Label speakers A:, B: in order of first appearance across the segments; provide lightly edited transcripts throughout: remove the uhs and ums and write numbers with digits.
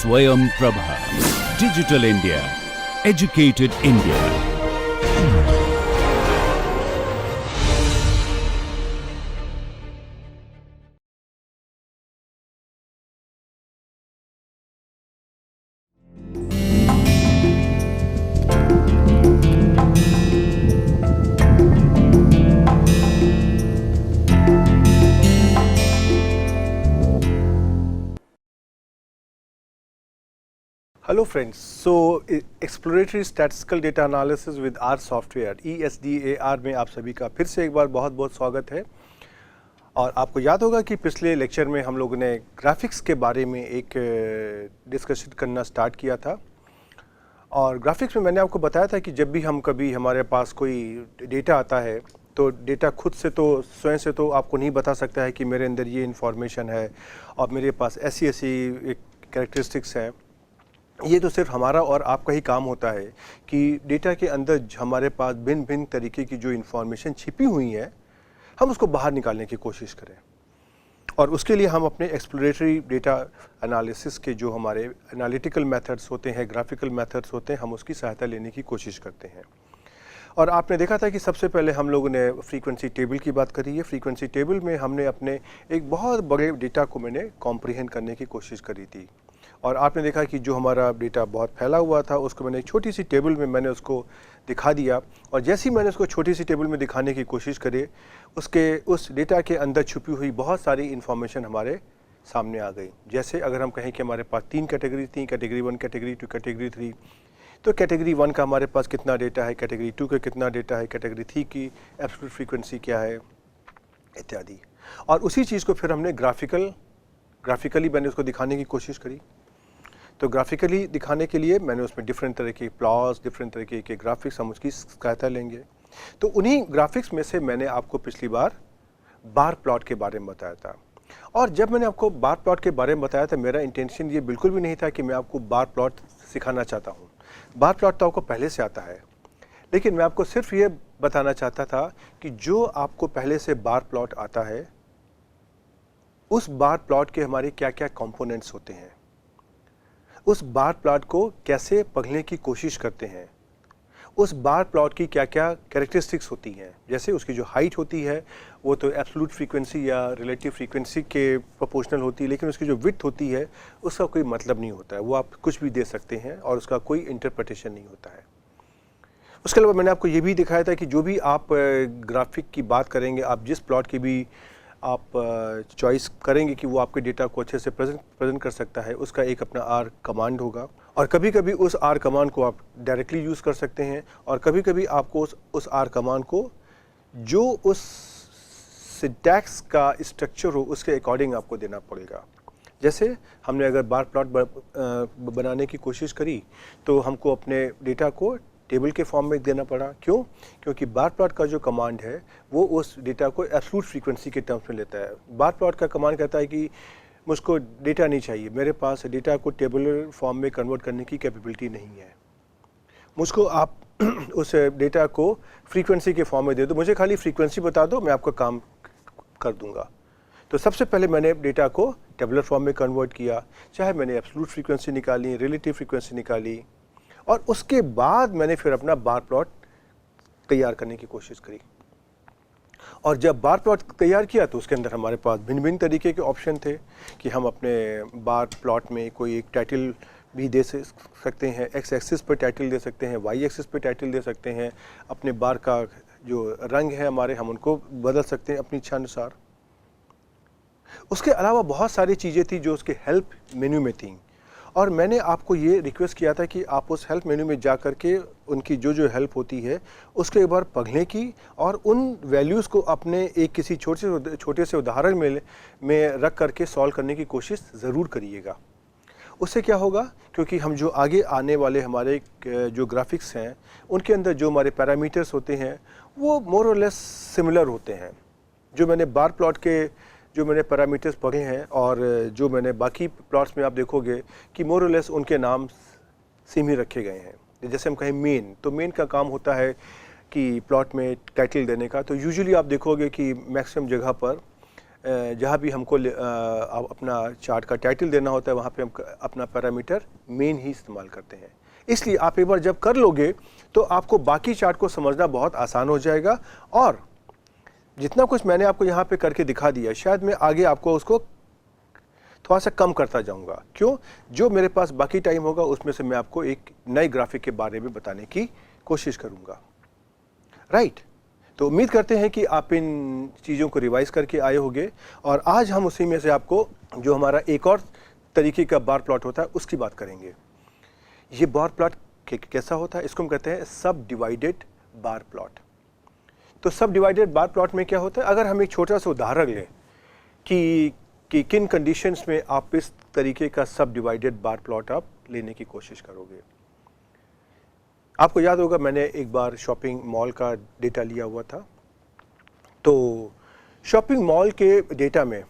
A: Swayam Prabha. Digital India. Educated India.
B: Hello friends, so Exploratory Statistical Data Analysis with R Software ESDAR में आप सभी का फिर से एक बार बहुत बहुत स्वागत है। और आपको याद होगा कि पिछले लेक्चर में हम लोगों ने ग्राफिक्स के बारे में एक डिस्कशन करना स्टार्ट किया था। और ग्राफिक्स में मैंने आपको बताया था कि जब भी कभी हमारे पास कोई डेटा आता है तो डेटा खुद से तो स्वयं से तो आपको नहीं बता सकता है कि मेरे अंदर ये इन्फॉर्मेशन है और मेरे पास ऐसी कैरेक्टरिस्टिक्स हैं। ये तो सिर्फ हमारा और आपका ही काम होता है कि डेटा के अंदर हमारे पास भिन्न भिन्न तरीके की जो इन्फॉर्मेशन छिपी हुई है हम उसको बाहर निकालने की कोशिश करें। और उसके लिए हम अपने एक्सप्लोरेटरी डेटा एनालिसिस के जो हमारे एनालिटिकल मेथड्स होते हैं, ग्राफिकल मेथड्स होते हैं, हम उसकी सहायता लेने की कोशिश करते हैं। और आपने देखा था कि सबसे पहले हम लोगों ने फ्रीक्वेंसी टेबल की बात करी है। फ्रीक्वेंसी टेबल में हमने अपने एक बहुत बड़े डेटा को मैंने कॉम्प्रिहेंड करने की कोशिश करी थी। और आपने देखा कि जो हमारा डेटा बहुत फैला हुआ था उसको मैंने एक छोटी सी टेबल में मैंने उसको दिखा दिया। और जैसे ही मैंने उसको छोटी सी टेबल में दिखाने की कोशिश करी उस डेटा के अंदर छुपी हुई बहुत सारी इन्फॉर्मेशन हमारे सामने आ गई। जैसे अगर हम कहें कि हमारे पास 3 कैटेगरी थी, कैटेगरी 1, कैटेगरी 2, कैटेगरी 3, तो कैटेगरी 1 का हमारे पास कितना डेटा है, कैटेगरी 2 का कितना डेटा है, कैटेगरी 3 की एब्सोल्यूट फ्रीक्वेंसी क्या है इत्यादि। और उसी चीज़ को फिर हमने ग्राफिकली मैंने उसको दिखाने की कोशिश करी। तो ग्राफिकली दिखाने के लिए मैंने उसमें डिफरेंट तरह के प्लॉट्स, डिफरेंट तरीके के ग्राफिक्स हम उसकी सहायता लेंगे। तो उन्हीं ग्राफिक्स में से मैंने आपको पिछली बार बार प्लॉट के बारे में बताया था। और जब मैंने आपको बार प्लॉट के बारे में बताया था, मेरा इंटेंशन ये बिल्कुल भी नहीं था कि मैं आपको बार प्लॉट सिखाना चाहता हूँ। बार प्लॉट तो आपको पहले से आता है, लेकिन मैं आपको सिर्फ ये बताना चाहता था कि जो आपको पहले से बार प्लॉट आता है उस बार प्लॉट के हमारे क्या क्या कंपोनेंट्स होते हैं, उस बार प्लॉट को कैसे पढ़ने की कोशिश करते हैं, उस बार प्लॉट की क्या क्या कैरेक्टरिस्टिक्स होती हैं। जैसे उसकी जो हाइट होती है वो तो एब्सोल्यूट फ्रीक्वेंसी या रिलेटिव फ्रीक्वेंसी के प्रोपोर्शनल होती है, लेकिन उसकी जो विड्थ होती है उसका कोई मतलब नहीं होता है। वो आप कुछ भी दे सकते हैं और उसका कोई इंटरप्रिटेशन नहीं होता है। उसके अलावा मैंने आपको ये भी दिखाया था कि जो भी आप ग्राफिक की बात करेंगे, आप जिस प्लॉट की भी आप चॉइस करेंगे कि वो आपके डेटा को अच्छे से प्रेजेंट कर सकता है, उसका एक अपना आर कमांड होगा। और कभी कभी उस आर कमांड को आप डायरेक्टली यूज़ कर सकते हैं और कभी कभी आपको उस आर कमांड को जो उस सिंटैक्स का स्ट्रक्चर हो उसके अकॉर्डिंग आपको देना पड़ेगा। जैसे हमने अगर बार प्लॉट बनाने की कोशिश करी तो हमको अपने डेटा को टेबल के फॉर्म में देना पड़ा। क्यों? क्योंकि बार प्लॉट का जो कमांड है वो उस डेटा को एब्सोल्यूट फ्रीक्वेंसी के टर्म्स में लेता है। बार प्लॉट का कमांड कहता है कि मुझको डेटा नहीं चाहिए, मेरे पास डेटा को टेबुलर फॉर्म में कन्वर्ट करने की कैपेबिलिटी नहीं है, मुझको आप उस डेटा को फ्रीक्वेंसी के फॉर्म में दे दो, मुझे खाली फ्रीक्वेंसी बता दो, मैं आपका काम कर दूंगा। तो सबसे पहले मैंने डेटा को टेबुलर फॉर्म में कन्वर्ट किया, चाहे मैंने एब्सोल्यूट फ्रीक्वेंसी निकाली, रिलेटिव फ्रीक्वेंसी निकाली, और उसके बाद मैंने फिर अपना बार प्लॉट तैयार करने की कोशिश करी। और जब बार प्लॉट तैयार किया तो उसके अंदर हमारे पास भिन्न भिन्न तरीके के ऑप्शन थे कि हम अपने बार प्लॉट में कोई एक टाइटल भी दे सकते हैं, एक्स एक्सिस पर टाइटल दे सकते हैं, वाई एक्सिस पर टाइटल दे सकते हैं, अपने बार का जो रंग है हमारे हम उनको बदल सकते हैं अपनी इच्छा अनुसार। उसके अलावा बहुत सारी चीज़ें थी जो उसके हेल्प मेन्यू में थी। और मैंने आपको ये रिक्वेस्ट किया था कि आप उस हेल्प मेन्यू में जा कर के उनकी जो हेल्प होती है उसको एक बार पढ़ने की और उन वैल्यूज़ को अपने एक किसी छोटे से उदाहरण में रख करके सॉल्व करने की कोशिश ज़रूर करिएगा। उससे क्या होगा, क्योंकि हम जो आगे आने वाले हमारे जो ग्राफिक्स हैं उनके अंदर जो हमारे पैरामीटर्स होते हैं वो मोर और लेस सिमिलर होते हैं। जो मैंने बार प्लॉट के जो मैंने पैरामीटर्स पढ़े हैं और जो मैंने बाकी प्लॉट्स में आप देखोगे कि मोर और लेस उनके नाम सेम ही रखे गए हैं। जैसे हम कहें मेन, तो मेन का काम होता है कि प्लॉट में टाइटल देने का। तो यूजुअली आप देखोगे कि मैक्सिमम जगह पर जहाँ भी हमको अपना चार्ट का टाइटल देना होता है वहाँ पे हम अपना पैरामीटर मेन ही इस्तेमाल करते हैं। इसलिए आप एक बार जब कर लोगे तो आपको बाकी चार्ट को समझना बहुत आसान हो जाएगा, और जितना कुछ मैंने आपको यहाँ पे करके दिखा दिया शायद मैं आगे आपको उसको थोड़ा सा कम करता जाऊँगा। क्यों? जो मेरे पास बाकी टाइम होगा उसमें से मैं आपको एक नए ग्राफिक के बारे में बताने की कोशिश करूँगा। राइट, तो उम्मीद करते हैं कि आप इन चीज़ों को रिवाइज करके आए होंगे, और आज हम उसी में से आपको जो हमारा एक और तरीके का बार प्लॉट होता है उसकी बात करेंगे। ये बार प्लॉट कैसा होता है? इसको हम कहते हैं सब डिवाइडेड बार प्लॉट। तो सब डिवाइडेड बार प्लॉट में क्या होता है? अगर हम एक छोटा सा उदाहरण लें कि किन कंडीशंस में आप इस तरीके का सब डिवाइडेड बार प्लॉट आप लेने की कोशिश करोगे। आपको याद होगा मैंने एक बार शॉपिंग मॉल का डेटा लिया हुआ था। तो शॉपिंग मॉल के डेटा में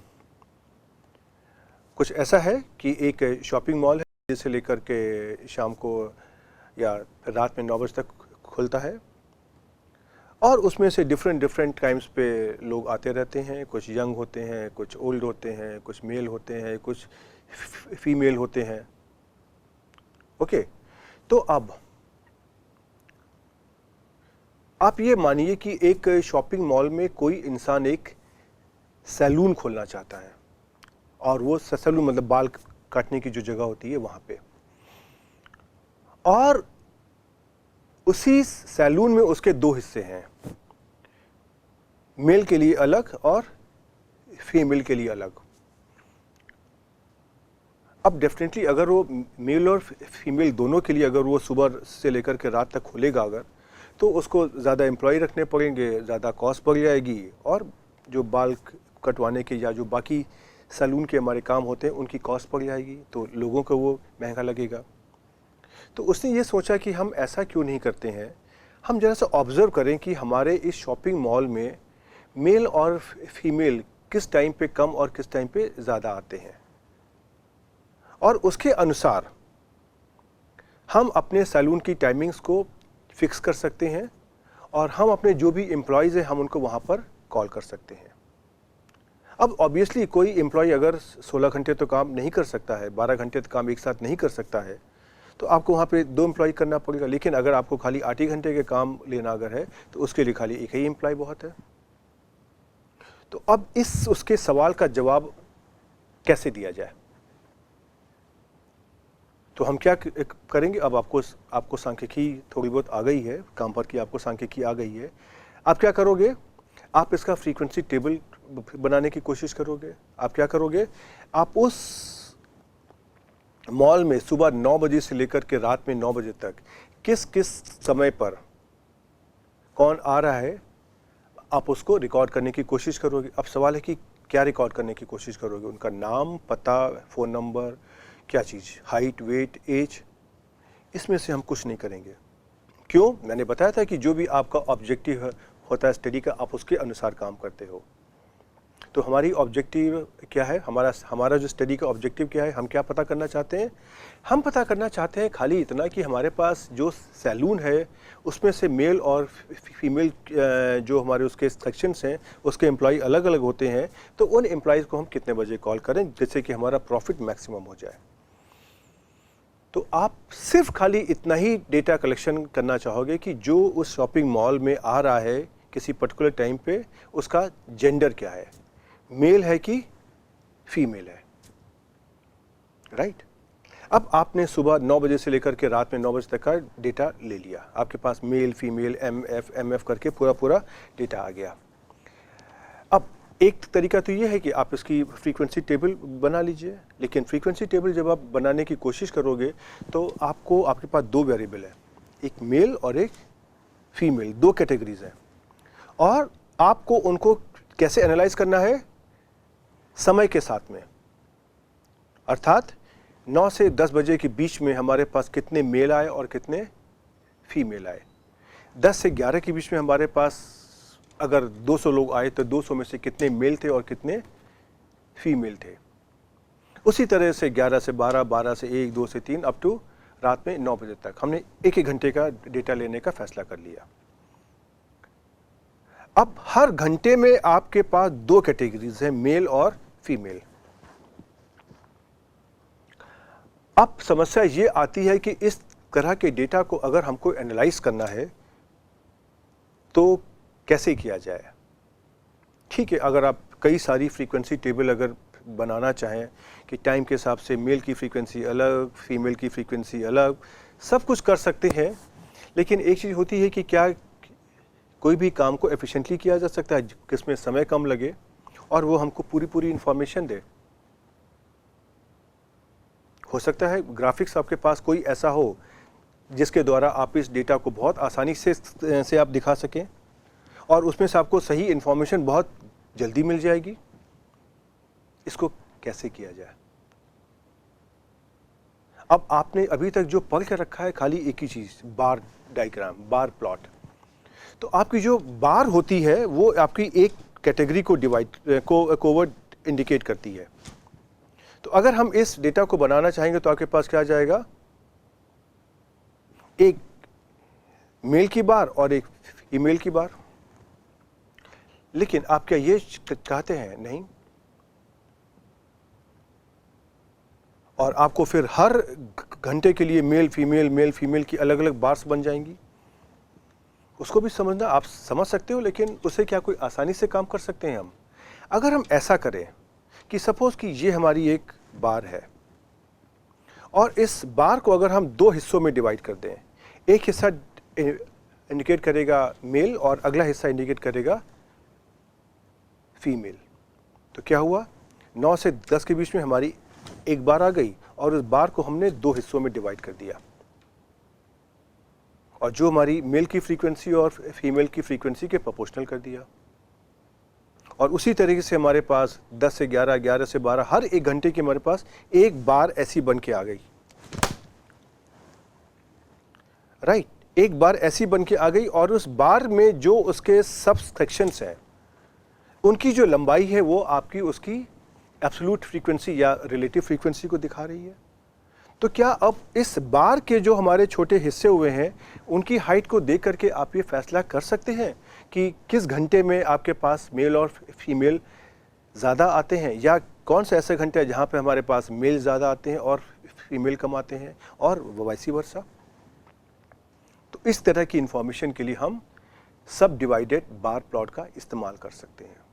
B: कुछ ऐसा है कि एक शॉपिंग मॉल है जिसे लेकर के शाम को या रात में 9 बजे तक खुलता है, और उसमें से डिफरेंट टाइम्स पे लोग आते रहते हैं। कुछ यंग होते हैं, कुछ ओल्ड होते हैं, कुछ मेल होते हैं, कुछ फीमेल होते हैं। ओके, तो अब आप ये मानिए कि एक शॉपिंग मॉल में कोई इंसान एक सैलून खोलना चाहता है, और वो सैलून मतलब बाल काटने की जो जगह होती है वहाँ पे, और उसी सैलून में उसके 2 हिस्से हैं, मेल के लिए अलग और फीमेल के लिए अलग। अब डेफिनेटली अगर वो मेल और फीमेल दोनों के लिए अगर वो सुबह से लेकर के रात तक खुलेगा अगर, तो उसको ज़्यादा एम्प्लॉय रखने पड़ेंगे, ज़्यादा कॉस्ट बढ़ जाएगी, और जो बाल कटवाने के या जो बाकी सैलून के हमारे काम होते हैं उनकी कॉस्ट बढ़ जाएगी, तो लोगों को वो महंगा लगेगा। तो उसने ये सोचा कि हम ऐसा क्यों नहीं करते हैं, हम ज़रा सा ऑब्ज़र्व करें कि हमारे इस शॉपिंग मॉल में मेल और फीमेल किस टाइम पे कम और किस टाइम पे ज़्यादा आते हैं, और उसके अनुसार हम अपने सैलून की टाइमिंग्स को फिक्स कर सकते हैं, और हम अपने जो भी एम्प्लॉयज़ हैं हम उनको वहाँ पर कॉल कर सकते हैं। अब ऑब्वियसली कोई एम्प्लॉय अगर 16 घंटे तो काम नहीं कर सकता है, 12 घंटे तो काम एक साथ नहीं कर सकता है, तो आपको वहाँ पे 2 एम्प्लॉय करना पड़ेगा। लेकिन अगर आपको खाली 8 ही घंटे के काम लेना अगर है तो उसके लिए खाली एक ही एम्प्लॉय बहुत है। तो अब उसके सवाल का जवाब कैसे दिया जाए? तो हम क्या करेंगे? अब आपको सांख्यिकी थोड़ी बहुत आ गई है, काम पर की आपको सांख्यिकी आ गई है। आप क्या करोगे? आप इसका फ्रीक्वेंसी टेबल बनाने की कोशिश करोगे। आप क्या करोगे? आप उस मॉल में सुबह 9 बजे से लेकर के रात में 9 बजे तक किस किस समय पर कौन आ रहा है, आप उसको रिकॉर्ड करने की कोशिश करोगे। अब सवाल है कि क्या रिकॉर्ड करने की कोशिश करोगे? उनका नाम, पता, फ़ोन नंबर, क्या चीज़, हाइट, वेट, एज, इसमें से हम कुछ नहीं करेंगे। क्यों? मैंने बताया था कि जो भी आपका ऑब्जेक्टिव होता है स्टडी का, आप उसके अनुसार काम करते हो। तो हमारी ऑब्जेक्टिव क्या है? हमारा जो स्टडी का ऑब्जेक्टिव क्या है? हम क्या पता करना चाहते हैं? हम पता करना चाहते हैं खाली इतना कि हमारे पास जो सैलून है उसमें से मेल और फीमेल जो हमारे उसके सेक्शंस हैं उसके एम्प्लॉय अलग अलग होते हैं, तो उन एम्प्लॉयज़ को हम कितने बजे कॉल करें जिससे कि हमारा प्रॉफिट मैक्सिमम हो जाए। तो आप सिर्फ खाली इतना ही डेटा कलेक्शन करना चाहोगे कि जो उस शॉपिंग मॉल में आ रहा है किसी पर्टिकुलर टाइम पे, उसका जेंडर क्या है, मेल है कि फीमेल है। राइट? अब आपने सुबह 9 बजे से लेकर के रात में 9 बजे तक का डेटा ले लिया, आपके पास मेल, फीमेल, एमएफ करके पूरा डेटा आ गया। अब एक तरीका तो ये है कि आप इसकी फ्रीक्वेंसी टेबल बना लीजिए, लेकिन फ्रीक्वेंसी टेबल जब आप बनाने की कोशिश करोगे तो आपके पास 2 वेरिएबल है, एक मेल और एक फीमेल, 2 कैटेगरीज हैं, और आपको उनको कैसे एनालाइज करना है? समय के साथ में, अर्थात 9 से 10 बजे के बीच में हमारे पास कितने मेल आए और कितने फीमेल आए। 10 से 11 के बीच में हमारे पास अगर 200 लोग आए तो 200 में से कितने मेल थे और कितने फीमेल थे। उसी तरह से 11 से 12, 12 से 1, 2 से 3 अप टू रात में 9 बजे तक हमने एक घंटे का डेटा लेने का फैसला कर लिया। अब हर घंटे में आपके पास दो कैटेगरीज हैं, मेल और फीमेल। अब समस्या ये आती है कि इस तरह के डेटा को अगर हमको एनालाइज करना है तो कैसे किया जाए। ठीक है, अगर आप कई सारी फ्रीक्वेंसी टेबल अगर बनाना चाहें कि टाइम के हिसाब से मेल की फ्रीक्वेंसी अलग, फीमेल की फ्रीक्वेंसी अलग, सब कुछ कर सकते हैं, लेकिन एक चीज़ होती है कि क्या कोई भी काम को एफिशिएंटली किया जा सकता है जिसमें समय कम लगे और वो हमको पूरी इंफॉर्मेशन दे। हो सकता है ग्राफिक्स आपके पास कोई ऐसा हो जिसके द्वारा आप इस डेटा को बहुत आसानी से आप दिखा सकें और उसमें से आपको सही इंफॉर्मेशन बहुत जल्दी मिल जाएगी। इसको कैसे किया जाए? अब आपने अभी तक जो पढ़ के रखा है खाली एक ही चीज़, बार डायग्राम, बार प्लॉट। तो आपकी जो बार होती है वो आपकी एक कैटेगरी को कोवर्ट इंडिकेट करती है। तो अगर हम इस डेटा को बनाना चाहेंगे तो आपके पास क्या आ जाएगा, एक मेल की बार और एक फीमेल की बार। लेकिन आप क्या ये चाहते हैं? नहीं। और आपको फिर हर घंटे के लिए मेल फीमेल की अलग अलग बार्स बन जाएंगी। उसको भी समझना, आप समझ सकते हो, लेकिन उसे क्या कोई आसानी से काम कर सकते हैं हम? अगर हम ऐसा करें कि सपोज कि ये हमारी एक बार है और इस बार को अगर हम दो हिस्सों में डिवाइड कर दें, एक हिस्सा इंडिकेट करेगा मेल और अगला हिस्सा इंडिकेट करेगा फीमेल, तो क्या हुआ, 9 से 10 के बीच में हमारी एक बार आ गई और उस बार को हमने दो हिस्सों में डिवाइड कर दिया और जो हमारी मेल की फ्रीक्वेंसी और फीमेल की फ्रीक्वेंसी के प्रोपोर्शनल कर दिया। और उसी तरीके से हमारे पास 10 से 11, 11 से 12, हर एक घंटे की हमारे पास एक बार ऐसी बन के आ गई। राइट, एक बार ऐसी बन के आ गई और उस बार में जो उसके सब सेक्शंस हैं उनकी जो लंबाई है वो आपकी उसकी एब्सोल्यूट फ्रीक्वेंसी या रिलेटिव फ्रीक्वेंसी को दिखा रही है। तो क्या अब इस बार के जो हमारे छोटे हिस्से हुए हैं उनकी हाइट को देख करके आप ये फैसला कर सकते हैं कि किस घंटे में आपके पास मेल और फीमेल ज़्यादा आते हैं, या कौन सा ऐसा घंटा है जहाँ पे हमारे पास मेल ज़्यादा आते हैं और फीमेल कम आते हैं, और वाइस वर्सा। तो इस तरह की इंफॉर्मेशन के लिए हम सब डिवाइडेड बार प्लॉट का इस्तेमाल कर सकते हैं।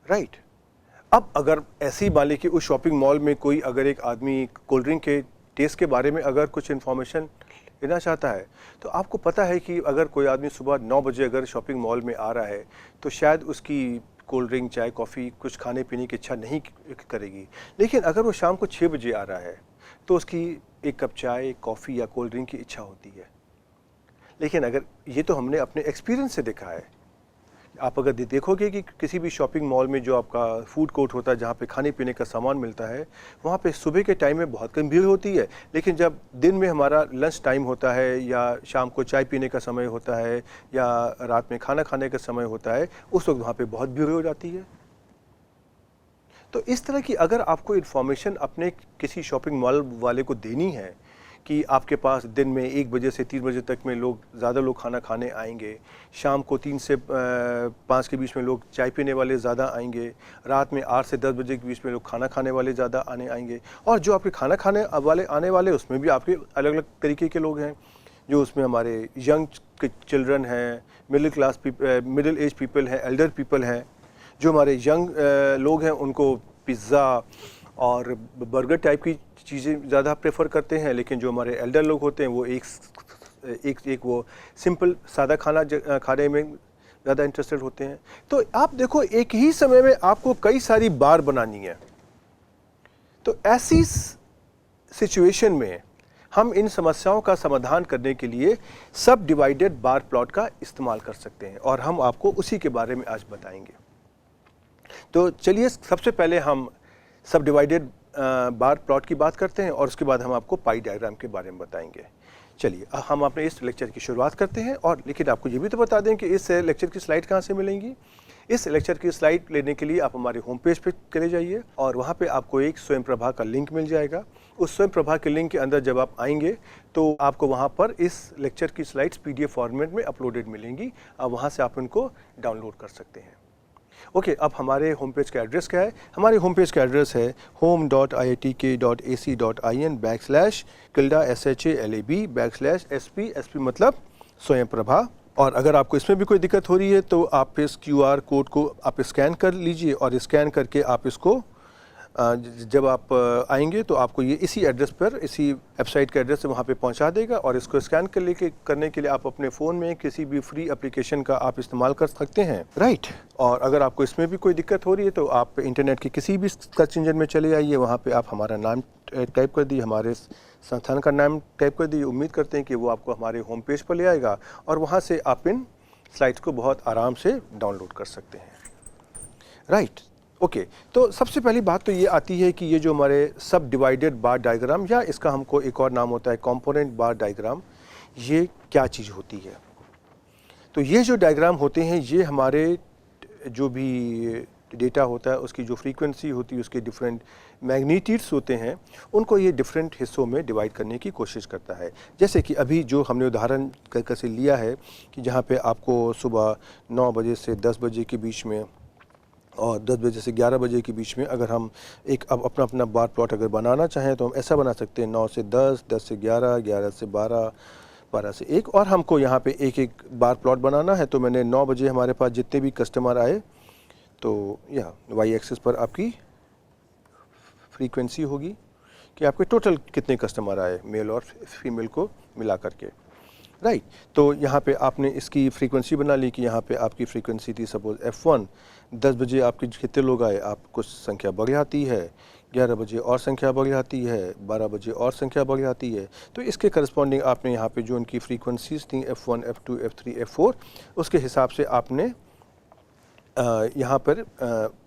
B: राइट, अब अगर ऐसी मान ली कि उस शॉपिंग मॉल में कोई अगर एक आदमी कोल्ड ड्रिंक के टेस्ट के बारे में अगर कुछ इन्फॉर्मेशन लेना चाहता है, तो आपको पता है कि अगर कोई आदमी सुबह 9 बजे अगर शॉपिंग मॉल में आ रहा है तो शायद उसकी कोल्ड ड्रिंक, चाय, कॉफ़ी, कुछ खाने पीने की इच्छा नहीं करेगी। लेकिन अगर वो शाम को 6 बजे आ रहा है तो उसकी एक कप चाय, कॉफ़ी या कोल्ड ड्रिंक की इच्छा होती है। लेकिन अगर ये तो हमने अपने एक्सपीरियंस से देखा है, आप अगर देखोगे कि किसी भी शॉपिंग मॉल में जो आपका फूड कोर्ट होता है जहाँ पे खाने पीने का सामान मिलता है, वहाँ पे सुबह के टाइम में बहुत कम भीड़ होती है, लेकिन जब दिन में हमारा लंच टाइम होता है या शाम को चाय पीने का समय होता है या रात में खाना खाने का समय होता है, उस वक्त वहाँ पे बहुत भीड़ हो जाती है। तो इस तरह की अगर आपको इन्फॉर्मेशन अपने किसी शॉपिंग मॉल वाले को देनी है कि आपके पास दिन में 1 बजे से 3 बजे तक में ज़्यादा लोग खाना खाने आएंगे, शाम को 3 से 5 के बीच में लोग चाय पीने वाले ज़्यादा आएंगे, रात में 8 से 10 बजे के बीच में लोग खाना खाने वाले ज़्यादा आएंगे, और जो आपके खाना खाने वाले आने वाले उसमें भी आपके अलग अलग तरीके के लोग हैं, जो उसमें हमारे यंग चिल्ड्रन हैं, मिडिल एज पीपल हैं, एल्डर पीपल हैं। जो हमारे यंग लोग हैं उनको पिज़्ज़ा और बर्गर टाइप की चीज़ें ज़्यादा प्रेफर करते हैं, लेकिन जो हमारे एल्डर लोग होते हैं वो एक वो सिंपल सादा खाना खाने में ज़्यादा इंटरेस्टेड होते हैं। तो आप देखो, एक ही समय में आपको कई सारी बार बनानी है। तो ऐसी सिचुएशन में हम इन समस्याओं का समाधान करने के लिए सब डिवाइडेड बार प्लॉट का इस्तेमाल कर सकते हैं, और हम आपको उसी के बारे में आज बताएंगे। तो चलिए सबसे पहले हम सब डिवाइडेड बार प्लॉट की बात करते हैं और उसके बाद हम आपको पाई डायग्राम के बारे में बताएंगे। चलिए हम अपने इस लेक्चर की शुरुआत करते हैं, और लेकिन आपको ये भी तो बता दें कि इस लेक्चर की स्लाइड कहाँ से मिलेंगी। इस लेक्चर की स्लाइड लेने के लिए आप हमारे होम पेज पे चले जाइए और वहाँ पे आपको एक स्वयं प्रभा का लिंक मिल जाएगा। उस स्वयं प्रभा के लिंक के अंदर जब आप आएंगे तो आपको वहाँ पर इस लेक्चर की स्लाइड्स PDF फॉर्मेट में अपलोडेड मिलेंगी। वहाँ से आप उनको डाउनलोड कर सकते हैं। ओके, अब हमारे होम पेज का एड्रेस क्या है? हमारे होम पेज का एड्रेस है home.iitk.ac.in/SHALAB/SP मतलब स्वयं प्रभा। और अगर आपको इसमें भी कोई दिक्कत हो रही है तो आप इस QR कोड को आप स्कैन कर लीजिए और स्कैन करके आप इसको जब आप आएंगे तो आपको ये इसी एड्रेस पर, इसी वेबसाइट के एड्रेस से वहाँ पे पहुँचा देगा और इसको स्कैन करने के लिए आप अपने फ़ोन में किसी भी फ्री एप्लीकेशन का आप इस्तेमाल कर सकते हैं, राइट। और अगर आपको इसमें भी कोई दिक्कत हो रही है तो आप इंटरनेट के किसी भी सर्च इंजन में चले आइए, वहाँ पे आप हमारा नाम टाइप कर दिए, हमारे संस्थान का नाम टाइप कर दिए। उम्मीद करते हैं कि वो आपको हमारे होम पेज पर ले आएगा और वहाँ से आप इन स्लाइड्स को बहुत आराम से डाउनलोड कर सकते हैं, राइट। ओके, तो सबसे पहली बात तो ये आती है कि ये जो हमारे सब डिवाइडेड बार डायग्राम, या इसका हमको एक और नाम होता है कंपोनेंट बार डायग्राम, ये क्या चीज़ होती है? तो ये जो डायग्राम होते हैं ये हमारे जो भी डेटा होता है उसकी जो फ्रीक्वेंसी होती है, उसके डिफरेंट मैग्नीट्यूड्स होते हैं, उनको ये डिफरेंट हिस्सों में डिवाइड करने की कोशिश करता है। जैसे कि अभी जो हमने उदाहरण करके से लिया है कि जहाँ पे आपको सुबह 9 बजे से 10 बजे के बीच में और 10 बजे से 11 बजे के बीच में अगर हम एक अपना अपना बार प्लॉट अगर बनाना चाहें तो हम ऐसा बना सकते हैं 9 से 10, 10 से 11, 11 से 12, 12 से 1। और हमको यहाँ पे एक एक बार प्लॉट बनाना है तो मैंने 9 बजे हमारे पास जितने भी कस्टमर आए तो यहाँ वाई एक्सिस पर आपकी फ्रीक्वेंसी होगी कि आपके टोटल कितने कस्टमर आए मेल और फीमेल को मिला करके, राइट। तो यहाँ पे आपने इसकी फ्रीक्वेंसी बना ली कि यहाँ पे आपकी फ्रीक्वेंसी थी सपोज F1। 10 बजे आपके कितने लोग आए, आप कुछ संख्या बढ़ जाती है, 11 बजे और संख्या बढ़ जाती है, 12 बजे और संख्या बढ़ जाती है। तो इसके करस्पॉन्डिंग आपने यहाँ पे जो उनकी फ्रीक्वेंसीज थी F1, F2, F3, F4, उसके हिसाब से आपने यहाँ पर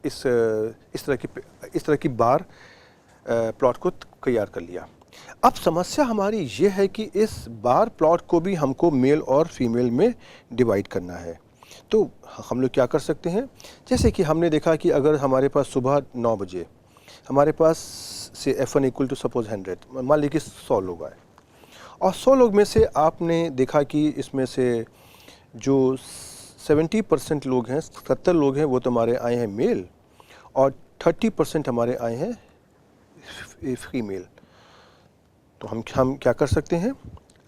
B: इस तरह की बार प्लॉट को तैयार कर लिया। अब समस्या हमारी ये है कि इस बार प्लॉट को भी हमको मेल और फीमेल में डिवाइड करना है। तो हम लोग क्या कर सकते हैं, जैसे कि हमने देखा कि अगर हमारे पास सुबह 9 बजे हमारे पास से F1 इक्वल टू सपोज 100, मान लीजिए कि 100 लोग आए और 100 लोग में से आपने देखा कि इसमें से जो 70% लोग हैं, 70 लोग हैं, वो तो हमारे आए हैं मेल और 30% हमारे आए हैं फीमेल। तो हम क्या कर सकते हैं,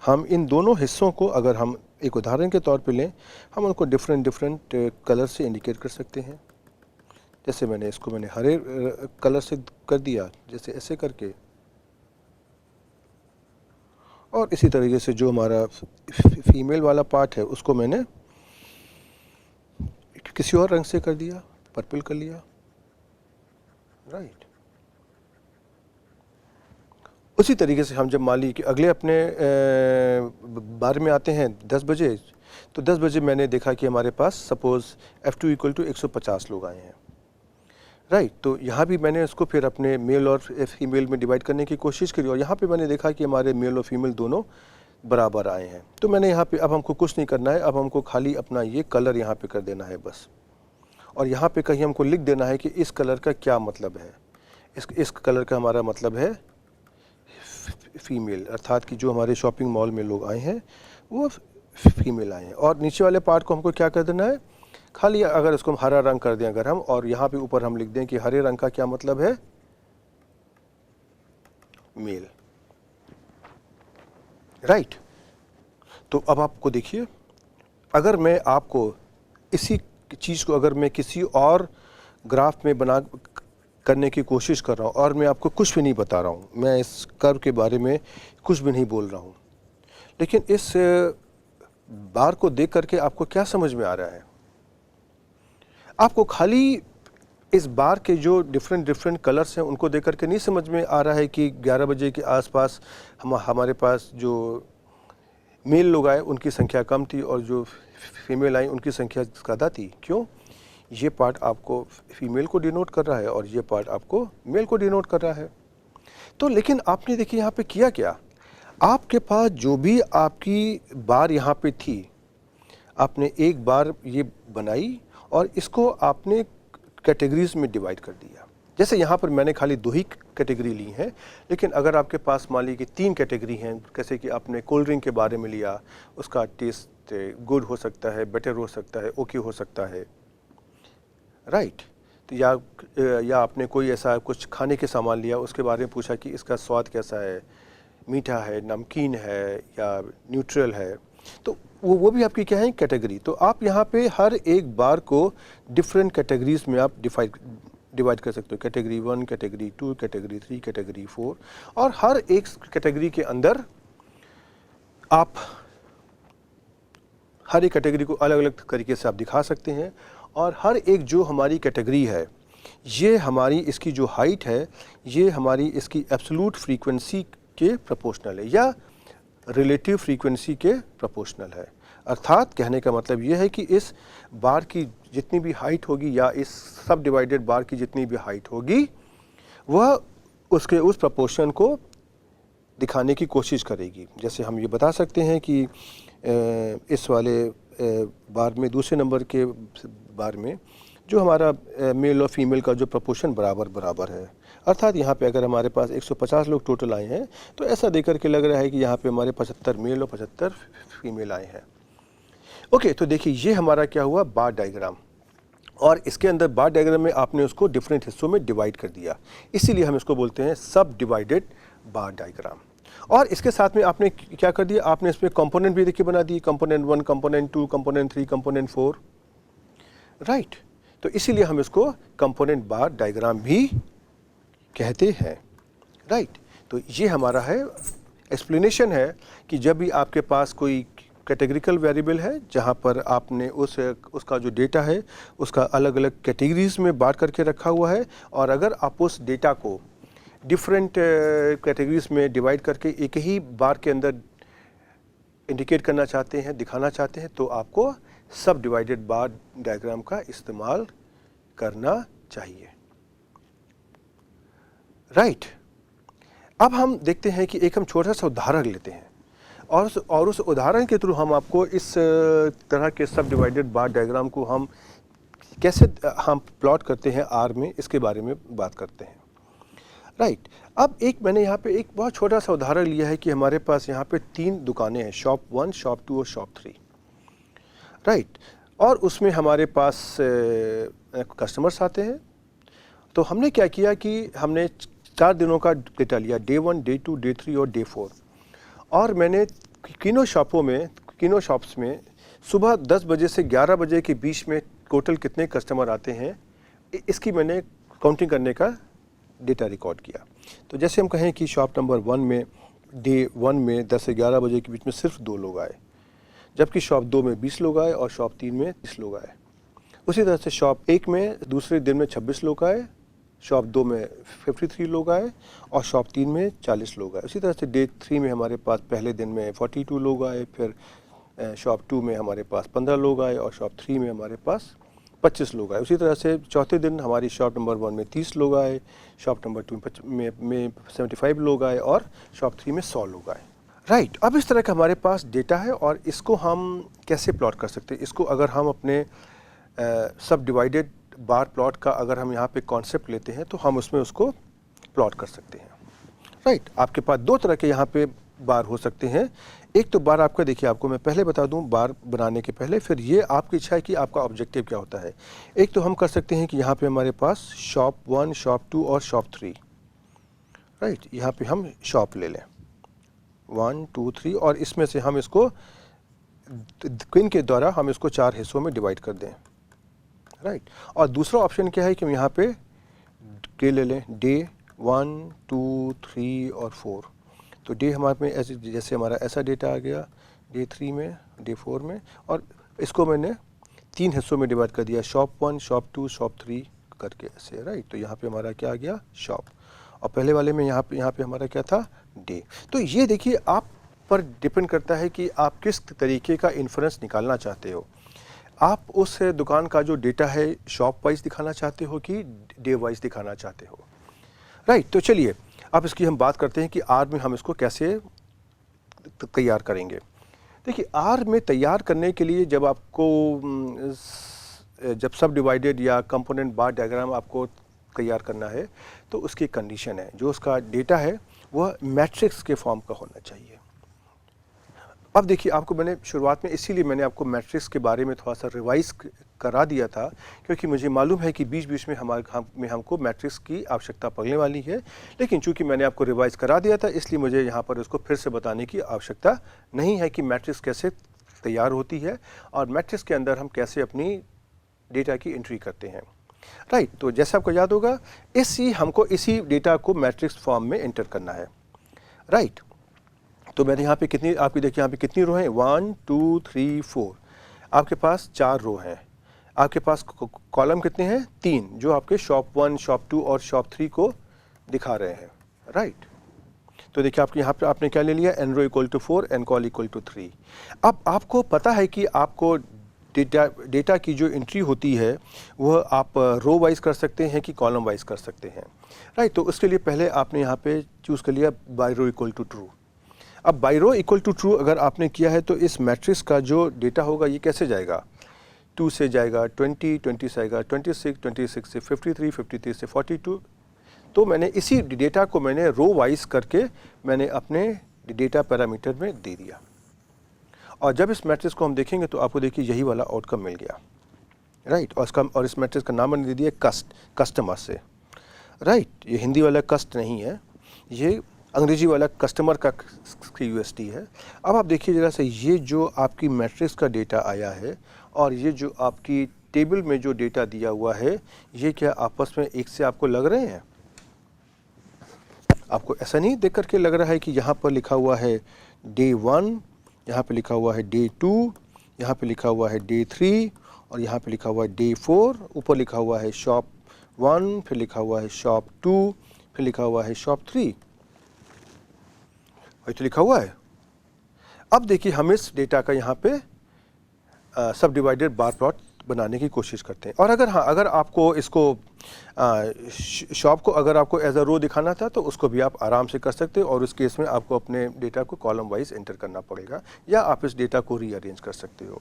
B: हम इन दोनों हिस्सों को अगर हम एक उदाहरण के तौर पे लें, हम उनको डिफरेंट कलर से इंडिकेट कर सकते हैं। जैसे मैंने हरे कलर से कर दिया, जैसे ऐसे करके, और इसी तरीके से जो हमारा फीमेल वाला पार्ट है उसको मैंने किसी और रंग से कर दिया, पर्पल कर लिया, राइट। उसी तरीके से हम जब मान ली कि अगले अपने बार में आते हैं 10 बजे, तो 10 बजे मैंने देखा कि हमारे पास सपोज़ F2 इक्वल टू 150 लोग आए हैं, राइट। तो यहाँ भी मैंने इसको फिर अपने मेल और फीमेल में डिवाइड करने की कोशिश करी और यहाँ पे मैंने देखा कि हमारे मेल और फीमेल दोनों बराबर आए हैं। तो मैंने यहाँ पे अब हमको कुछ नहीं करना है, अब हमको खाली अपना ये कलर यहाँ पे कर देना है बस, और यहाँ पे कहीं हमको लिख देना है कि इस कलर का क्या मतलब है। इस कलर का हमारा मतलब है फीमेल, अर्थात कि जो हमारे शॉपिंग मॉल में लोग आए हैं वो फीमेल आए हैं। और नीचे वाले पार्ट को हमको क्या कर देना है, खाली अगर इसको हम हरा रंग कर दें अगर हम, और यहाँ पे ऊपर हम लिख दें कि हरे रंग का क्या मतलब है, मेल, राइट। तो अब आपको देखिए, अगर मैं आपको इसी चीज़ को अगर मैं किसी और ग्राफ में बना करने की कोशिश कर रहा हूँ और मैं आपको कुछ भी नहीं बता रहा हूँ, मैं इस कर्व के बारे में कुछ भी नहीं बोल रहा हूँ, लेकिन इस बार को देख करके आपको क्या समझ में आ रहा है, आपको खाली इस बार के जो डिफरेंट कलर्स हैं उनको देख करके नहीं समझ में आ रहा है कि 11 बजे के आसपास हमारे पास जो मेल लोग आए उनकी संख्या कम थी और जो फीमेल आई उनकी संख्या ज़्यादा थी। क्यों? ये पार्ट आपको फीमेल को डिनोट कर रहा है और ये पार्ट आपको मेल को डिनोट कर रहा है। तो लेकिन आपने देखिए यहाँ पे किया क्या, आपके पास जो भी आपकी बार यहाँ पे थी, आपने एक बार ये बनाई और इसको आपने कैटेगरीज में डिवाइड कर दिया। जैसे यहाँ पर मैंने खाली 2 ही कैटेगरी ली हैं, लेकिन अगर आपके पास मान लीजिए 3 कैटेगरी हैं, जैसे कि आपने कोल्ड ड्रिंक के बारे में लिया, उसका टेस्ट गुड हो सकता है, बेटर हो सकता है, ओके हो सकता है, राइट। तो या आपने कोई ऐसा कुछ खाने के सामान लिया, उसके बारे में पूछा कि इसका स्वाद कैसा है, मीठा है, नमकीन है या न्यूट्रल है, तो वो भी आपकी क्या है, कैटेगरी। तो आप यहाँ पे हर एक बार को डिफरेंट कैटेगरीज में आप डिवाइड कर सकते हो, कैटेगरी 1, कैटेगरी 2, कैटेगरी 3, कैटेगरी 4, और हर एक कैटेगरी के अंदर आप हर एक कैटेगरी को अलग अलग तरीके से आप दिखा सकते हैं। और हर एक जो हमारी कैटेगरी है, ये हमारी इसकी जो हाइट है, ये हमारी इसकी एब्सोल्यूट फ्रीक्वेंसी के प्रोपोर्शनल है या रिलेटिव फ्रीक्वेंसी के प्रोपोर्शनल है। अर्थात कहने का मतलब ये है कि इस बार की जितनी भी हाइट होगी या इस सब डिवाइडेड बार की जितनी भी हाइट होगी, वह उसके उस प्रोपोर्शन को दिखाने की कोशिश करेगी। जैसे हम ये बता सकते हैं कि इस वाले बार में, दूसरे नंबर के बार में, जो हमारा मेल और फीमेल का जो प्रोपोर्शन बराबर है। अर्थात यहाँ पे अगर हमारे पास 150 लोग टोटल आए हैं, तो ऐसा देखकर के लग रहा है कि यहाँ पे हमारे 75 मेल और 75 फीमेल आए हैं। ओके, तो देखिए ये हमारा क्या हुआ, बार डायग्राम। और इसके अंदर बार डायग्राम में आपने उसको डिफरेंट हिस्सों में डिवाइड कर दिया, इसीलिए हम इसको बोलते हैं सब डिवाइडेड बार डायग्राम। और इसके साथ में आपने क्या कर दिया, आपने इसमें कंपोनेंट भी देखिए बना दिए, component 1, component 2, component 3, component 4, right. तो इसीलिए हम इसको कंपोनेंट बार डायग्राम भी कहते हैं, राइट। तो ये हमारा है एक्सप्लेनेशन है कि जब भी आपके पास कोई कैटेगरिकल वेरिएबल है, जहाँ पर आपने उसका जो डेटा है उसका अलग अलग कैटेगरीज में बांट करके रखा हुआ है, और अगर आप उस डेटा को डिफरेंट कैटेगरीज में डिवाइड करके एक ही बार के अंदर इंडिकेट करना चाहते हैं, दिखाना चाहते हैं, तो आपको सब डिवाइडेड बार डायग्राम का इस्तेमाल करना चाहिए, राइट। अब हम देखते हैं कि एक हम छोटा सा उदाहरण लेते हैं, और उस उदाहरण के थ्रू हम आपको इस तरह के सब डिवाइडेड बार डायग्राम को हम कैसे हम प्लॉट करते हैं आर में, इसके बारे में बात करते हैं, राइट। अब एक मैंने यहाँ पे एक बहुत छोटा सा उदाहरण लिया है कि हमारे पास यहाँ पे 3 दुकानें हैं, शॉप 1, शॉप 2 और शॉप 3, राइट। और उसमें हमारे पास कस्टमर्स आते हैं। तो हमने क्या किया कि हमने 4 दिनों का डेटा लिया, डे 1, डे 2, डे 3 और डे 4, और मैंने तीनों शॉप्स में सुबह 10 बजे से 11 बजे के बीच में टोटल कितने कस्टमर आते हैं, इसकी मैंने काउंटिंग करने का डेटा रिकॉर्ड किया। तो जैसे हम कहें कि शॉप नंबर 1 में डे 1 में 10 से 11 बजे के बीच में सिर्फ 2 लोग आए, जबकि शॉप 2 में 20 लोग आए और शॉप 3 में 30 लोग आए। उसी तरह से शॉप 1 में दूसरे दिन में 26 लोग आए, शॉप 2 में 53 लोग आए और शॉप 3 में 40 लोग आए। उसी तरह से डे 3 में हमारे पास पहले दिन में 42 लोग आए, फिर शॉप 2 में हमारे पास 15 लोग आए और शॉप 3 में हमारे पास 25 लोग आए। उसी तरह से चौथे दिन हमारी शॉप नंबर 1 में 30 लोग आए, शॉप नंबर 2 में 75 लोग आए और शॉप 3 में 100 लोग आए, राइट। अब इस तरह का हमारे पास डेटा है, और इसको हम कैसे प्लॉट कर सकते हैं। इसको अगर हम अपने सब डिवाइडेड बार प्लॉट का अगर हम यहाँ पे कॉन्सेप्ट लेते हैं, तो हम उसमें उसको प्लॉट कर सकते हैं, राइट। आपके पास 2 तरह के यहाँ पे बार हो सकते हैं। एक तो बार आपका, देखिए आपको मैं पहले बता दूं बार बनाने के पहले, फिर ये आपकी इच्छा है कि आपका ऑब्जेक्टिव क्या होता है। एक तो हम कर सकते हैं कि यहाँ पे हमारे पास शॉप 1, शॉप 2 और शॉप 3, राइट। यहाँ पे हम शॉप ले लें 1, 2, 3, और इसमें से हम इसको क्विन के द्वारा हम इसको 4 हिस्सों में डिवाइड कर दें, राइट। और दूसरा ऑप्शन क्या है कि हम यहाँ पे डे ले लें, डे 1, 2, 3 और 4। तो डे हमारे में ऐसे, जैसे हमारा ऐसा डेटा आ गया डे 3 में, डे 4 में, और इसको मैंने 3 हिस्सों में डिवाइड कर दिया, शॉप 1, शॉप 2, शॉप 3 करके ऐसे, राइट। तो यहाँ पे हमारा क्या आ गया, शॉप, और पहले वाले में यहाँ पे हमारा क्या था, डे। तो ये देखिए आप पर डिपेंड करता है कि आप किस तरीके का इन्फ्रेंस निकालना चाहते हो। आप उस दुकान का जो डेटा है शॉप वाइज दिखाना चाहते हो कि डे वाइज दिखाना चाहते हो, राइट। तो चलिए अब इसकी हम बात करते हैं कि आर में हम इसको कैसे तैयार करेंगे। देखिए आर में तैयार करने के लिए जब आपको जब सब डिवाइडेड या कंपोनेंट बार डायग्राम आपको तैयार करना है तो उसकी कंडीशन है, जो उसका डेटा है वह मैट्रिक्स के फॉर्म का होना चाहिए। अब देखिए, आपको मैंने शुरुआत में इसीलिए मैंने आपको मैट्रिक्स के बारे में थोड़ा सा रिवाइज करा दिया था, क्योंकि मुझे मालूम है कि बीच बीच में हमको मैट्रिक्स की आवश्यकता पड़ने वाली है, लेकिन चूंकि मैंने आपको रिवाइज करा दिया था इसलिए मुझे यहाँ पर उसको फिर से बताने की आवश्यकता नहीं है कि मैट्रिक्स कैसे तैयार होती है और मैट्रिक्स के अंदर हम कैसे अपनी डेटा की एंट्री करते हैं। राइट, तो जैसे आपको याद होगा, हमको इसी डेटा को मैट्रिक्स फॉर्म में एंटर करना है। राइट, तो मैंने यहाँ पे कितनी, आपकी देखिए यहाँ पे कितनी रो हैं, 1 2 3 4, आपके पास 4 रो हैं। आपके पास कॉलम कितने हैं, 3, जो आपके शॉप 1, शॉप 2 और शॉप 3 को दिखा रहे हैं। राइट, तो देखिए आपके यहाँ पे आपने क्या ले लिया, n row equal to 4, n col equal to 3। अब आपको पता है कि आपको डेटा की जो एंट्री होती है वह आप रो वाइज कर सकते हैं कि कॉलम वाइज कर सकते हैं। राइट, तो उसके लिए पहले आपने यहाँ पे चूज़ कर लिया by row equal to true. अब by row equal to true अगर आपने किया है तो इस मैट्रिक्स का जो डेटा होगा ये कैसे जाएगा, 2 से जाएगा 20, 20 से आएगा 26, 26 से 53, 53 से 42। तो मैंने इसी डेटा को मैंने रो वाइज करके मैंने अपने डेटा पैरामीटर में दे दिया, और जब इस मैट्रिक्स को हम देखेंगे तो आपको देखिए यही वाला आउटकम मिल गया। राइट, और इस मैट्रिक्स का नाम मैंने दे दिया कस्टमर से। राइट, ये हिंदी वाला कस्ट नहीं है, ये अंग्रेजी वाला कस्टमर का USD है। अब आप देखिए जरा से, ये जो आपकी मैट्रिक्स का डेटा आया है और ये जो आपकी टेबल में जो डेटा दिया हुआ है, ये क्या आपस में एक से आपको लग रहे हैं? आपको ऐसा नहीं देख करके लग रहा है कि यहाँ पर लिखा हुआ है डे 1, यहाँ पे लिखा हुआ है डे 2, यहाँ पे लिखा हुआ है डे 3 और यहाँ पे लिखा हुआ है डे 4, ऊपर लिखा हुआ है शॉप 1, फिर लिखा हुआ है शॉप 2, फिर लिखा हुआ है शॉप 3, वही तो लिखा हुआ है। अब देखिए हम इस डेटा का यहाँ पे सब डिवाइडेड बार प्लॉट बनाने की कोशिश करते हैं, और अगर आपको इसको शॉप को अगर आपको एज अ रो दिखाना था तो उसको भी आप आराम से कर सकते हो, और उस केस में आपको अपने डेटा को कॉलम वाइज एंटर करना पड़ेगा, या आप इस डेटा को रीअरेंज कर सकते हो।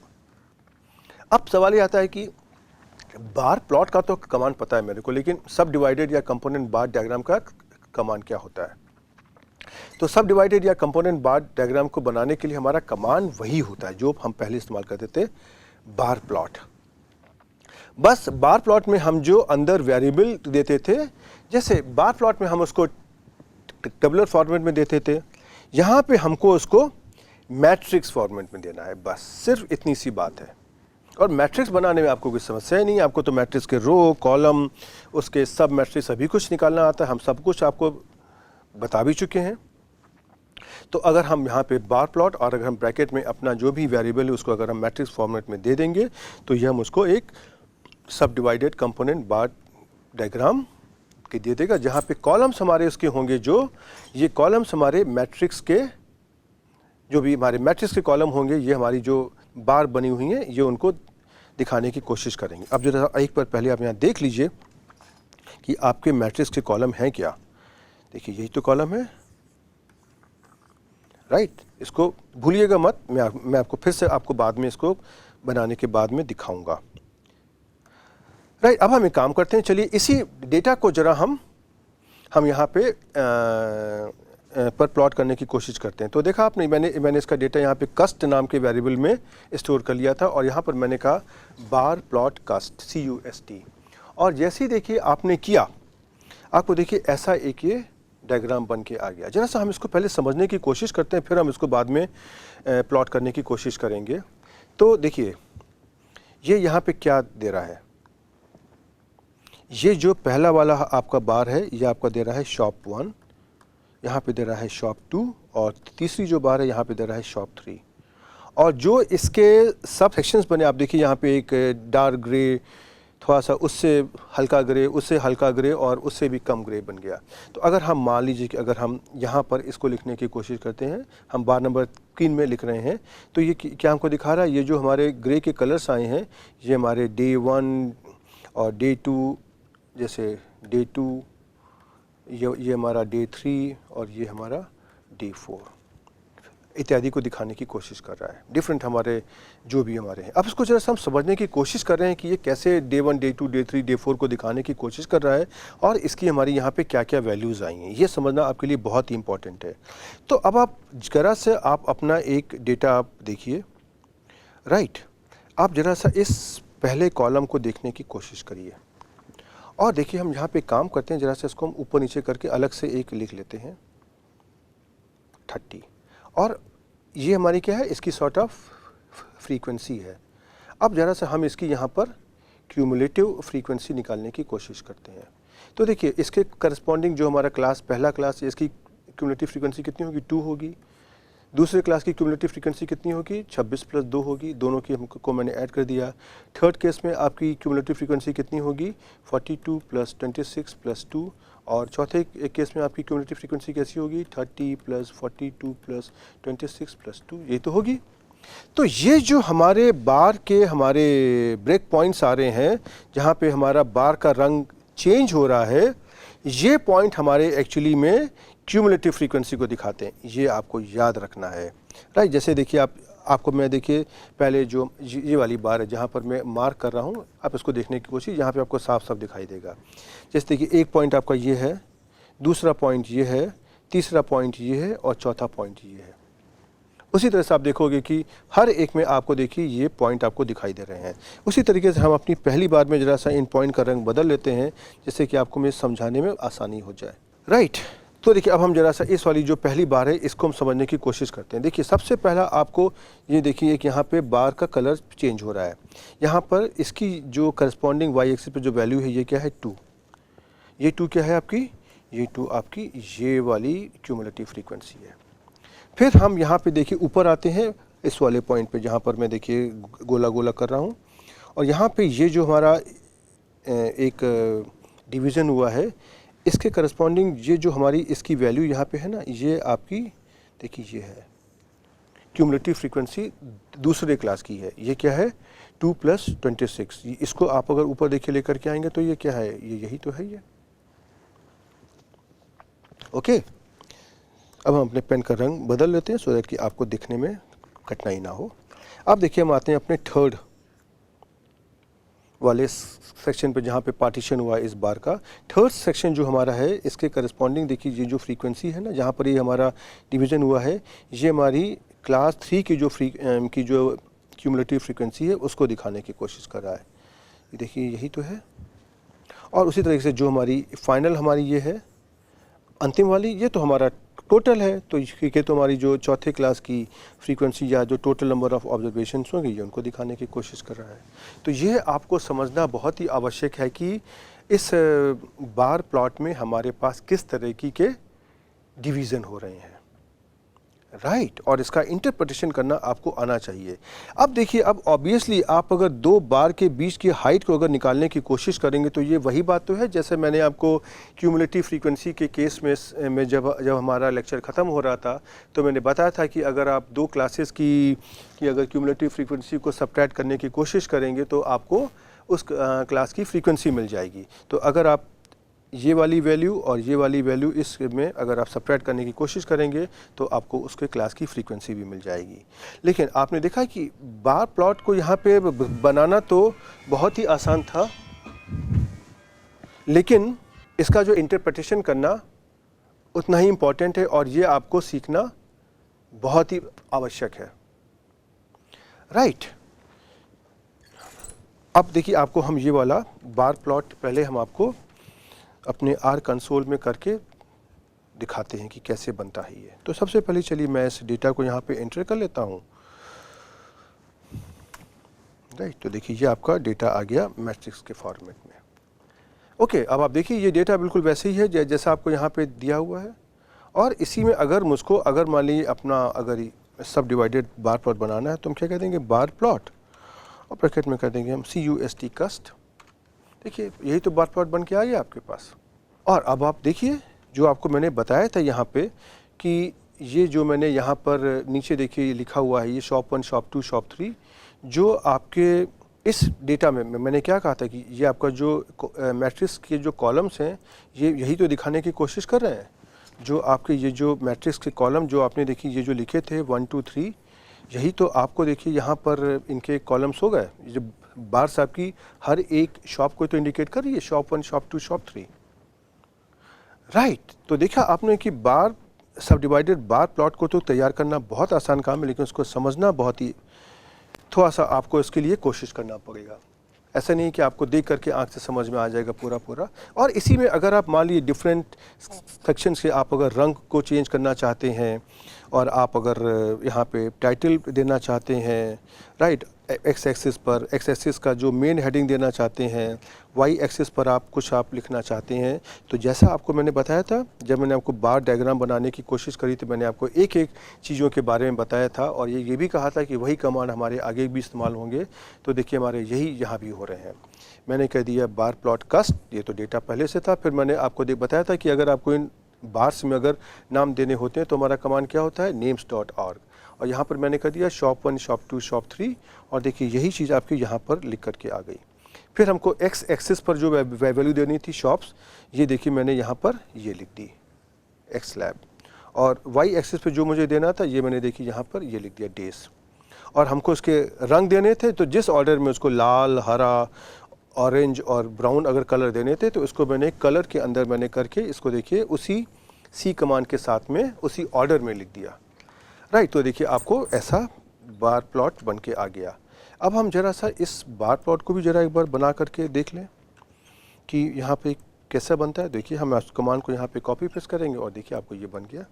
B: अब सवाल ये आता है कि बार प्लॉट का तो कमांड पता है मेरे को, लेकिन सब डिवाइडेड या कंपोनेंट बार डायग्राम का कमांड क्या होता है? तो सब डिवाइडेड या कंपोनेंट बार डायग्राम को बनाने के लिए हमारा कमांड वही होता है जो हम पहले इस्तेमाल करते थे, बार प्लॉट। बस बार प्लॉट में हम जो अंदर वेरिएबल देते थे, जैसे बार प्लॉट में हम उसको टेबुलर फॉर्मेट में देते थे, यहाँ पे हमको उसको मैट्रिक्स फॉर्मेट में देना है। बस सिर्फ इतनी सी बात है, और मैट्रिक्स बनाने में आपको कोई समस्या ही नहीं है। आपको तो मैट्रिक्स के रो, कॉलम, उसके सब मैट्रिक्स सभी कुछ निकालना आता है, हम सब कुछ आपको बता भी चुके हैं। तो अगर हम यहाँ पे बार प्लॉट और अगर हम ब्रैकेट में अपना जो भी वेरिएबल है उसको अगर हम मैट्रिक्स फॉर्मेट में दे देंगे तो ये हम उसको एक सब डिवाइडेड कंपोनेंट बार डायग्राम के दे देगा, जहाँ पे कॉलम्स हमारे उसके होंगे, जो ये कॉलम्स हमारे मैट्रिक्स के, जो भी हमारे मैट्रिक्स के कॉलम होंगे, ये हमारी जो बार बनी हुई हैं ये उनको दिखाने की कोशिश करेंगे। अब जरा एक बार पहले आप यहाँ देख लीजिए कि आपके मैट्रिक्स के कॉलम हैं क्या। देखिए यही तो कॉलम है। राइट, इसको भूलिएगा मत, मैं आपको फिर से आपको बाद में इसको बनाने के बाद में दिखाऊंगा। राइट, अब हम एक काम करते हैं, चलिए इसी डेटा को जरा हम यहाँ पे पर प्लॉट करने की कोशिश करते हैं। तो देखा आपने, मैंने इसका डेटा यहाँ पे कस्ट नाम के वेरिएबल में स्टोर कर लिया था, और यहाँ पर मैंने कहा बार प्लॉट कस्ट CUST, और जैसे ही देखिए आपने किया, आपको देखिए ऐसा एक ये डायग्राम बन के आ गया। जरा सा हम इसको पहले समझने की कोशिश करते हैं, फिर हम इसको बाद में प्लॉट करने की कोशिश करेंगे। तो देखिए ये यहाँ पे क्या दे रहा है, ये जो पहला वाला आपका बार है ये आपका दे रहा है शॉप 1, यहाँ पे दे रहा है शॉप 2, और तीसरी जो बार है यहाँ पे दे रहा है शॉप 3, और जो इसके सब सेक्शंस बने आप देखिए, यहाँ पे एक डार्क ग्रे, थोड़ा सा उससे हल्का ग्रे, उससे हल्का ग्रे, और उससे भी कम ग्रे बन गया। तो अगर हम मान लीजिए कि अगर हम यहाँ पर इसको लिखने की कोशिश करते हैं, हम बार नंबर 3 में लिख रहे हैं, तो ये क्या हमको दिखा रहा है, ये जो हमारे ग्रे के कलर्स आए हैं ये हमारे डे 1 और डे 2, जैसे डे 2, ये हमारा डे 3 और ये हमारा डे 4। इत्यादि को दिखाने की कोशिश कर रहा है, डिफरेंट हमारे जो भी हमारे हैं। अब इसको जरा सा हम समझने की कोशिश कर रहे हैं कि ये कैसे डे 1, डे 2, डे 3, डे 4 को दिखाने की कोशिश कर रहा है और इसकी हमारी यहाँ पे क्या क्या वैल्यूज़ आई हैं, ये समझना आपके लिए बहुत ही इंपॉर्टेंट है। तो अब आप जरा से आप अपना एक डेटा आप देखिए, राइट। आप जरा सा इस पहले कॉलम को देखने की कोशिश करिए और देखिए हम यहाँ पे काम करते हैं, जरा से इसको हम ऊपर नीचे करके अलग से एक लिख लेते हैं 30, और ये हमारी क्या है, इसकी सॉर्ट ऑफ फ्रीक्वेंसी है। अब ज़रा सा हम इसकी यहाँ पर क्यूमुलेटिव फ्रीक्वेंसी निकालने की कोशिश करते हैं। तो देखिए इसके करस्पॉन्डिंग जो हमारा क्लास, पहला क्लास, इसकी क्यूमुलेटिव फ्रीक्वेंसी कितनी होगी, 2 होगी। दूसरे क्लास की क्यूमुलेटिव फ्रीक्वेंसी कितनी होगी, 26 + 2 होगी, दोनों की हमको मैंने ऐड कर दिया। थर्ड केस में आपकी क्यूमुलेटिव फ्रीक्वेंसी कितनी होगी, 42 + 26 + 2, और चौथे केस में आपकी क्यूमुलेटिव फ्रीक्वेंसी कैसी होगी, 30 + 42 + 26 + 2, ये तो होगी। तो ये जो हमारे बार के हमारे ब्रेक पॉइंट्स आ रहे हैं, जहाँ पे हमारा बार का रंग चेंज हो रहा है, ये पॉइंट हमारे एक्चुअली में क्यूमुलेटिव फ्रीक्वेंसी को दिखाते हैं। ये आपको याद रखना है, राइट। जैसे देखिए आपको मैं देखिए पहले जो ये वाली बार है जहाँ पर मैं मार्क कर रहा हूँ, आप इसको देखने की कोशिश, यहाँ पे आपको साफ साफ दिखाई देगा। जैसे देखिए एक पॉइंट आपका ये है, दूसरा पॉइंट ये है, तीसरा पॉइंट ये है और चौथा पॉइंट ये है। उसी तरह से आप देखोगे कि हर एक में आपको देखिए ये पॉइंट आपको दिखाई दे रहे हैं। उसी तरीके से हम अपनी पहली बार में जरा सा इन पॉइंट का रंग बदल लेते हैं, जिससे कि आपको मैं समझाने में आसानी हो जाए, राइट। तो देखिए अब हम जरा सा इस वाली जो पहली बार है इसको हम समझने की कोशिश करते हैं। देखिए सबसे पहला आपको ये देखिए कि यहाँ पे बार का कलर चेंज हो रहा है। यहाँ पर इसकी जो करस्पॉन्डिंग वाई एक्सिस पे जो वैल्यू है ये क्या है, 2। ये 2 क्या है आपकी, ये 2 आपकी ये वाली क्यूमुलेटिव फ्रीक्वेंसी है। फिर हम यहाँ पे देखिए ऊपर आते हैं इस वाले पॉइंट पे, जहाँ पर मैं देखिए गोला गोला कर रहा हूँ, और यहाँ पे ये जो हमारा एक डिवीज़न हुआ है, इसके करस्पॉन्डिंग ये जो हमारी इसकी वैल्यू यहाँ पे है ना, ये आपकी देखिए ये है क्यूमुलेटिव फ्रीक्वेंसी दूसरे क्लास की है। ये क्या है, 2 + 26। इसको आप अगर ऊपर देखिए लेकर के आएंगे तो ये क्या है, ये यही तो है ये, ओके। अब हम अपने पेन का रंग बदल लेते हैं सो दैट कि आपको दिखने में कठिनाई ना हो। अब देखिए हम आते हैं अपने थर्ड वाले सेक्शन पे, जहाँ पे पार्टीशन हुआ है इस बार का। थर्ड सेक्शन जो हमारा है, इसके करस्पॉन्डिंग देखिए ये जो फ्रीक्वेंसी है ना, जहाँ पर ये हमारा डिवीज़न हुआ है, ये हमारी क्लास 3 की जो क्यूमुलेटिव फ्रीक्वेंसी है उसको दिखाने की कोशिश कर रहा है। ये देखिए यही तो है। और उसी तरीके से जो हमारी फाइनल हमारी ये है अंतिम वाली, ये तो हमारा टोटल है। तो ये तो हमारी जो चौथे क्लास की फ्रीक्वेंसी या जो टोटल नंबर ऑफ ऑब्जर्वेशंस होंगे ये उनको दिखाने की कोशिश कर रहा है। तो ये आपको समझना बहुत ही आवश्यक है कि इस बार प्लॉट में हमारे पास किस तरीके के डिवीज़न हो रहे हैं, राइट। और इसका इंटरप्रिटेशन करना आपको आना चाहिए। अब देखिए, अब ऑब्वियसली आप अगर दो बार के बीच की हाइट को अगर निकालने की कोशिश करेंगे तो ये वही बात तो है जैसे मैंने आपको क्यूमुलेटिव फ्रीक्वेंसी के केस में जब हमारा लेक्चर ख़त्म हो रहा था तो मैंने बताया था कि अगर आप दो क्लासेस की अगर क्यूमुलेटिव फ्रीक्वेंसी को सब्ट्रैक्ट करने की कोशिश करेंगे तो आपको उस क्लास की फ्रीक्वेंसी मिल जाएगी। तो अगर आप ये वाली वैल्यू और ये वाली वैल्यू इसमें अगर आप सब्ट्रैक्ट करने की कोशिश करेंगे तो आपको उसके क्लास की फ्रीक्वेंसी भी मिल जाएगी। लेकिन आपने देखा कि बार प्लॉट को यहाँ पे बनाना तो बहुत ही आसान था, लेकिन इसका जो इंटरप्रिटेशन करना उतना ही इम्पॉर्टेंट है और ये आपको सीखना बहुत ही आवश्यक है, राइट। अब देखिए, आपको हम ये वाला बार प्लॉट पहले हम आपको अपने आर कंसोल में करके दिखाते हैं कि कैसे बनता है ये। तो सबसे पहले चलिए मैं इस डेटा को यहाँ पे एंटर कर लेता हूँ, राइट। तो देखिए ये आपका डेटा आ गया मैट्रिक्स के फॉर्मेट में। ओके, अब आप देखिए ये डेटा बिल्कुल वैसे ही है जैसा आपको यहाँ पे दिया हुआ है। और इसी में अगर मुझको अगर मान लीजिए अपना अगर सब डिवाइडेड बार प्लॉट बनाना है तो हम क्या कह देंगे, बार प्लॉट, और ब्रैकेट में कर देंगे हम CUST कस्ट। देखिए यही तो बार प्लॉट बन के आ गया आपके पास। और अब आप देखिए जो आपको मैंने बताया था यहाँ पे कि ये जो मैंने यहाँ पर नीचे देखिए लिखा हुआ है, ये शॉप 1, शॉप 2, शॉप 3, जो आपके इस डेटा में मैंने क्या कहा था कि ये आपका जो मैट्रिक्स के जो कॉलम्स हैं ये यही तो दिखाने की कोशिश कर रहे हैं। जो आपके ये जो मैट्रिक्स के कॉलम जो आपने देखी ये जो लिखे थे 1 2 3, यही तो आपको देखिए यहाँ पर इनके कॉलम्स हो गए। ये जो बार्स आपकी हर एक शॉप को तो इंडिकेट कर रही है, शॉप 1, शॉप 2, शॉप 3, राइट। तो देखा आपने कि बार सब डिवाइडेड बार प्लॉट को तो तैयार करना बहुत आसान काम है, लेकिन उसको समझना बहुत ही थोड़ा सा आपको इसके लिए कोशिश करना पड़ेगा। ऐसा नहीं कि आपको देख करके आंख से समझ में आ जाएगा पूरा पूरा। और इसी में अगर आप मान लीजिए डिफरेंट सेक्शन से आप अगर रंग को चेंज करना चाहते हैं और आप अगर यहाँ पे टाइटल देना चाहते हैं, राइट, एक्स एक्सिस पर, एक्स एक्सिस का जो मेन हेडिंग देना चाहते हैं, वाई एक्सिस पर आप कुछ आप लिखना चाहते हैं, तो जैसा आपको मैंने बताया था जब मैंने आपको बार डायग्राम बनाने की कोशिश करी तो मैंने आपको एक एक चीज़ों के बारे में बताया था और ये भी कहा था कि वही कमांड हमारे आगे भी इस्तेमाल होंगे। तो देखिए हमारे यही यहाँ भी हो रहे हैं। मैंने कह दिया बार प्लॉट कस्ट, ये तो डेटा पहले से था। फिर मैंने आपको बताया था कि अगर आपको इन बार्स में अगर नाम देने होते हैं तो हमारा कमांड क्या होता है, names.org। और यहाँ पर मैंने कर दिया शॉप 1, शॉप 2, शॉप 3, और देखिए यही चीज़ आपकी यहाँ पर लिख करके आ गई। फिर हमको एक्स एक्सिस पर जो वैल्यू देनी थी शॉप्स, ये देखिए मैंने यहाँ पर ये लिख दी एक्स लैब, और वाई एक्सिस पे जो मुझे देना था ये मैंने देखिए यहाँ पर ये लिख दिया डेज। और हमको उसके रंग देने थे तो जिस ऑर्डर में उसको लाल, हरा, ऑरेंज और ब्राउन अगर कलर देने थे तो इसको मैंने कलर के अंदर मैंने करके इसको देखिए उसी सी कमांड के साथ में उसी ऑर्डर में लिख दिया, राइट। तो देखिए आपको ऐसा बार प्लॉट बन के आ गया। अब हम जरा सा इस बार प्लॉट को भी जरा एक बार बना करके देख लें कि यहाँ पे कैसा बनता है। देखिए हम उस कमांड को यहाँ पे कॉपी पेस्ट करेंगे और देखिए आपको ये बन गया,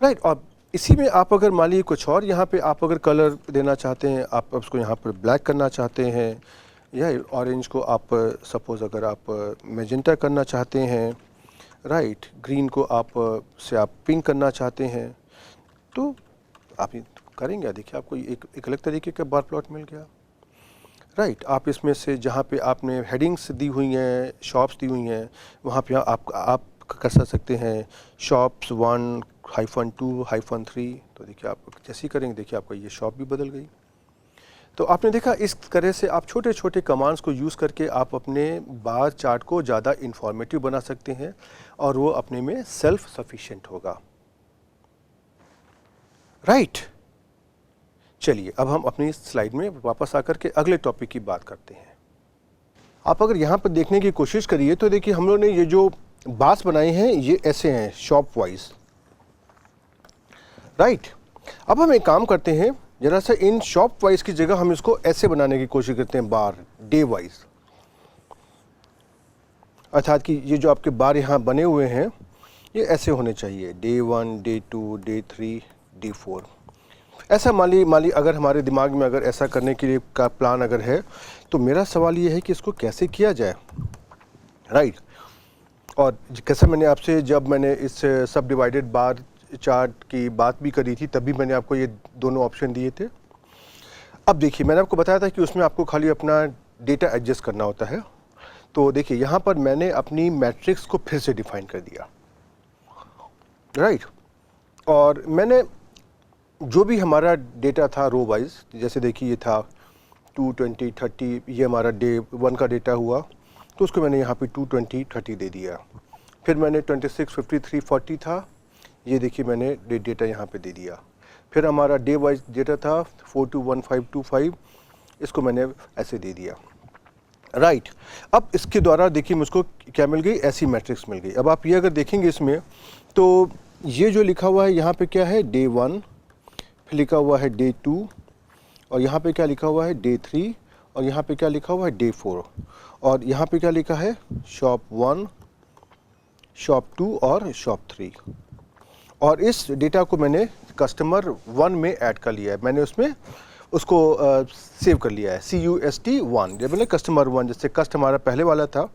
B: राइट। और इसी में आप अगर मान लीजिए कुछ और यहाँ पे आप अगर कलर देना चाहते हैं, आप उसको यहाँ पर ब्लैक करना चाहते हैं या ऑरेंज को आप सपोज़ अगर आप मैजेंटा करना चाहते हैं, राइट, ग्रीन को आप से आप पिंक करना चाहते हैं, तो आप ये करेंगे। देखिए आपको एक अलग तरीके का बार प्लॉट मिल गया, राइट। आप इसमें से जहाँ पे आपने हेडिंग्स दी हुई हैं, शॉप्स दी हुई हैं, वहाँ पे आप कर सकते हैं शॉप्स 1-2-3। तो देखिए आप जैसे ही करेंगे देखिए आपका ये शॉप भी बदल गई। तो आपने देखा इस तरह से आप छोटे छोटे कमांड्स को यूज़ करके आप अपने बार चार्ट को ज़्यादा इंफॉर्मेटिव बना सकते हैं और वो अपने में सेल्फ सफिशिएंट होगा, राइट। चलिए अब हम अपनी स्लाइड में वापस आकर के अगले टॉपिक की बात करते हैं। आप अगर यहाँ पर देखने की कोशिश करिए तो देखिए हम लोग ने ये जो बार्स बनाए हैं ये ऐसे हैं शॉप वाइज, राइट। अब हम एक काम करते हैं, जरा सा इन शॉप वाइज की जगह हम इसको ऐसे बनाने की कोशिश करते हैं बार डे वाइज, अर्थात कि ये जो आपके बार यहाँ बने हुए हैं ये ऐसे होने चाहिए, डे 1, डे 2, डे 3, डे 4। ऐसा माली अगर हमारे दिमाग में अगर ऐसा करने के लिए का प्लान अगर है तो मेरा सवाल ये है कि इसको कैसे किया जाए, राइट। और कैसा मैंने आपसे जब मैंने इस सब डिवाइडेड बार चार्ट की बात भी करी थी तभी मैंने आपको ये दोनों ऑप्शन दिए थे। अब देखिए मैंने आपको बताया था कि उसमें आपको खाली अपना डेटा एडजस्ट करना होता है। तो देखिए यहाँ पर मैंने अपनी मैट्रिक्स को फिर से डिफाइन कर दिया, राइट। और मैंने जो भी हमारा डेटा था रो वाइज, जैसे देखिए ये था 2, 20, 30, ये हमारा डे 1 का डेटा हुआ, तो उसको मैंने यहाँ पे 2, 20, 30 दे दिया। फिर मैंने 26, 53, 40 था, ये देखिए मैंने डेटा यहाँ पे दे दिया। फिर हमारा डे वाइज डेटा था 421525, इसको मैंने ऐसे दे दिया, राइट। अब इसके द्वारा देखिए मुझको क्या मिल गई, ऐसी मैट्रिक्स मिल गई। अब आप ये अगर देखेंगे इसमें तो ये जो लिखा हुआ है यहाँ पे क्या है, डे 1, फिर लिखा हुआ है डे 2, और यहाँ पे क्या लिखा हुआ है, डे 3, और यहाँ पे क्या लिखा हुआ है, डे 4, और यहाँ पे क्या लिखा है, शॉप 1, शॉप 2 और शॉप 3। और इस डेटा को मैंने कस्टमर 1 में ऐड कर लिया है, मैंने उसमें उसको सेव कर लिया है, CUST1, जब मैंने कस्टमर 1, जैसे कस्ट हमारा पहले वाला था।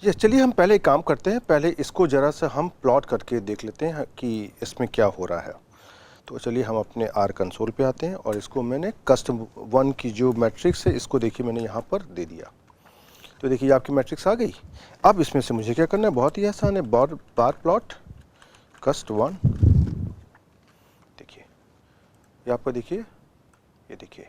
B: ये चलिए हम पहले एक काम करते हैं, पहले इसको ज़रा सा हम प्लॉट करके देख लेते हैं कि इसमें क्या हो रहा है। तो चलिए हम अपने आर कंसोल पे आते हैं और इसको मैंने कस्टमर 1 की जो मैट्रिक्स है इसको देखिए मैंने यहाँ पर दे दिया। तो देखिए आपकी मैट्रिक्स आ गई। अब इसमें से मुझे क्या करना है, बहुत ही आसान है, बार प्लॉट कस्ट 1। देखिए ये आपको देखिए, ये देखिए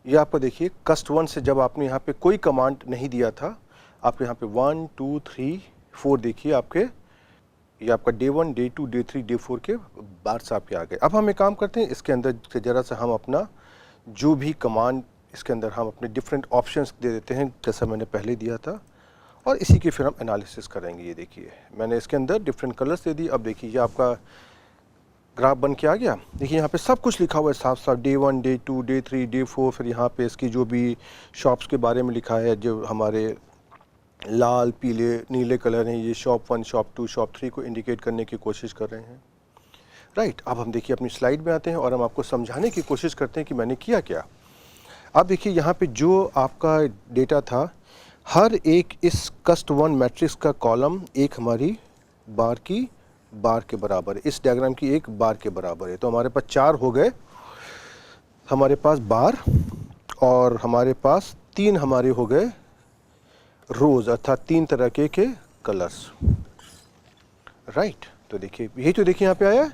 B: ये आपको देखिए कस्ट 1 से जब आपने यहाँ पे कोई कमांड नहीं दिया था, आपके यहाँ पे 1, 2, 3, 4 देखिए आपके ये आपका डे 1, डे 2, डे 3, डे 4 के बार्स आपके आ गए। अब हम एक काम करते हैं, इसके अंदर से ज़रा सा हम अपना जो भी कमांड इसके अंदर हम अपने डिफरेंट ऑप्शंस दे देते हैं, जैसा मैंने पहले दिया था, और इसी की फिर हम एनालिसिस करेंगे। ये देखिए मैंने इसके अंदर डिफरेंट कलर्स दे दिए। अब देखिए ये आपका ग्राफ बन के आ गया। देखिए यहाँ पे सब कुछ लिखा हुआ है साफ साफ, डे 1, डे 2, डे 3, डे 4, फिर यहाँ पे इसकी जो भी शॉप्स के बारे में लिखा है, जो हमारे लाल पीले नीले कलर हैं, ये शॉप 1, शॉप 2, शॉप 3 को इंडिकेट करने की कोशिश कर रहे हैं। राइट, अब हम देखिए अपनी स्लाइड में आते हैं और हम आपको समझाने की कोशिश करते हैं कि मैंने किया क्या। अब देखिए यहाँ पे जो आपका डेटा था, हर एक इस कस्ट 1 मैट्रिक्स का कॉलम एक हमारी बार के बराबर है, इस डायग्राम की एक बार के बराबर है। तो हमारे पास 4 हो गए, हमारे पास बार, और हमारे पास 3 हमारे हो गए रोज, अर्थात 3 तरह के कलर्स। राइट, तो देखिए यही तो देखिए यहाँ पे आया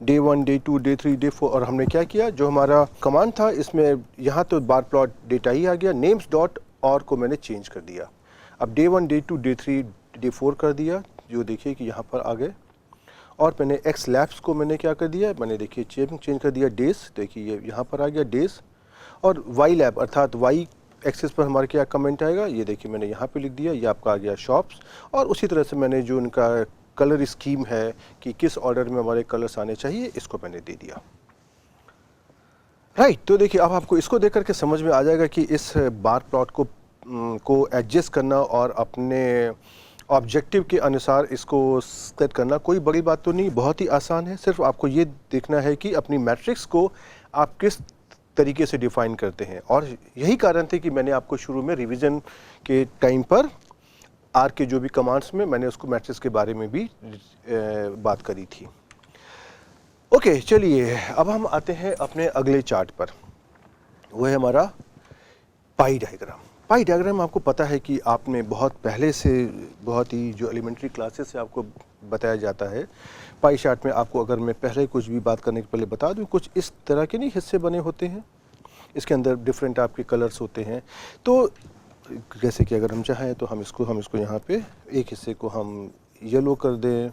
B: डे 1, डे 2, डे 3, डे 4, और हमने क्या किया, जो हमारा कमांड था इसमें यहाँ तो बार प्लॉट डेटा ही आ गया, नेम्स डॉट और को मैंने चेंज कर दिया। अब डे 1, डे 2, डे 3, डे 4 कर दिया, जो देखिए कि यहाँ पर आ गए, और मैंने एक्स लैब्स को मैंने क्या कर दिया, मैंने देखिए चेंज कर दिया डेज, देखिए ये यहाँ पर आ गया डेज, और वाई लैब अर्थात वाई एक्सिस पर हमारा क्या कमेंट आएगा, ये देखिए मैंने यहाँ पे लिख दिया, ये आपका आ गया शॉप्स। और उसी तरह से मैंने जो उनका कलर स्कीम है कि किस ऑर्डर में हमारे कलर्स आने चाहिए, इसको मैंने दे दिया। राइट, तो देखिए अब आपको इसको देख करके समझ में आ जाएगा कि इस बार प्लॉट को एडजस्ट करना और अपने ऑब्जेक्टिव के अनुसार इसको सेट करना कोई बड़ी बात तो नहीं, बहुत ही आसान है। सिर्फ आपको ये देखना है कि अपनी मैट्रिक्स को आप किस तरीके से डिफाइन करते हैं, और यही कारण थे कि मैंने आपको शुरू में रिवीजन के टाइम पर आर के जो भी कमांड्स में मैंने उसको मैट्रिक्स के बारे में भी बात करी थी। ओके, चलिए अब हम आते हैं अपने अगले चार्ट पर, वो है हमारा पाई डायग्राम। पाई डायग्राम आपको पता है कि आपने बहुत पहले से, बहुत ही जो एलिमेंट्री क्लासेस से आपको बताया जाता है। पाई चार्ट में आपको अगर मैं पहले कुछ भी बात करने के पहले बता दूं, कुछ इस तरह के नहीं हिस्से बने होते हैं, इसके अंदर डिफरेंट आपके कलर्स होते हैं। तो जैसे कि अगर हम चाहें तो हम इसको यहाँ पे एक हिस्से को हम येलो कर दें,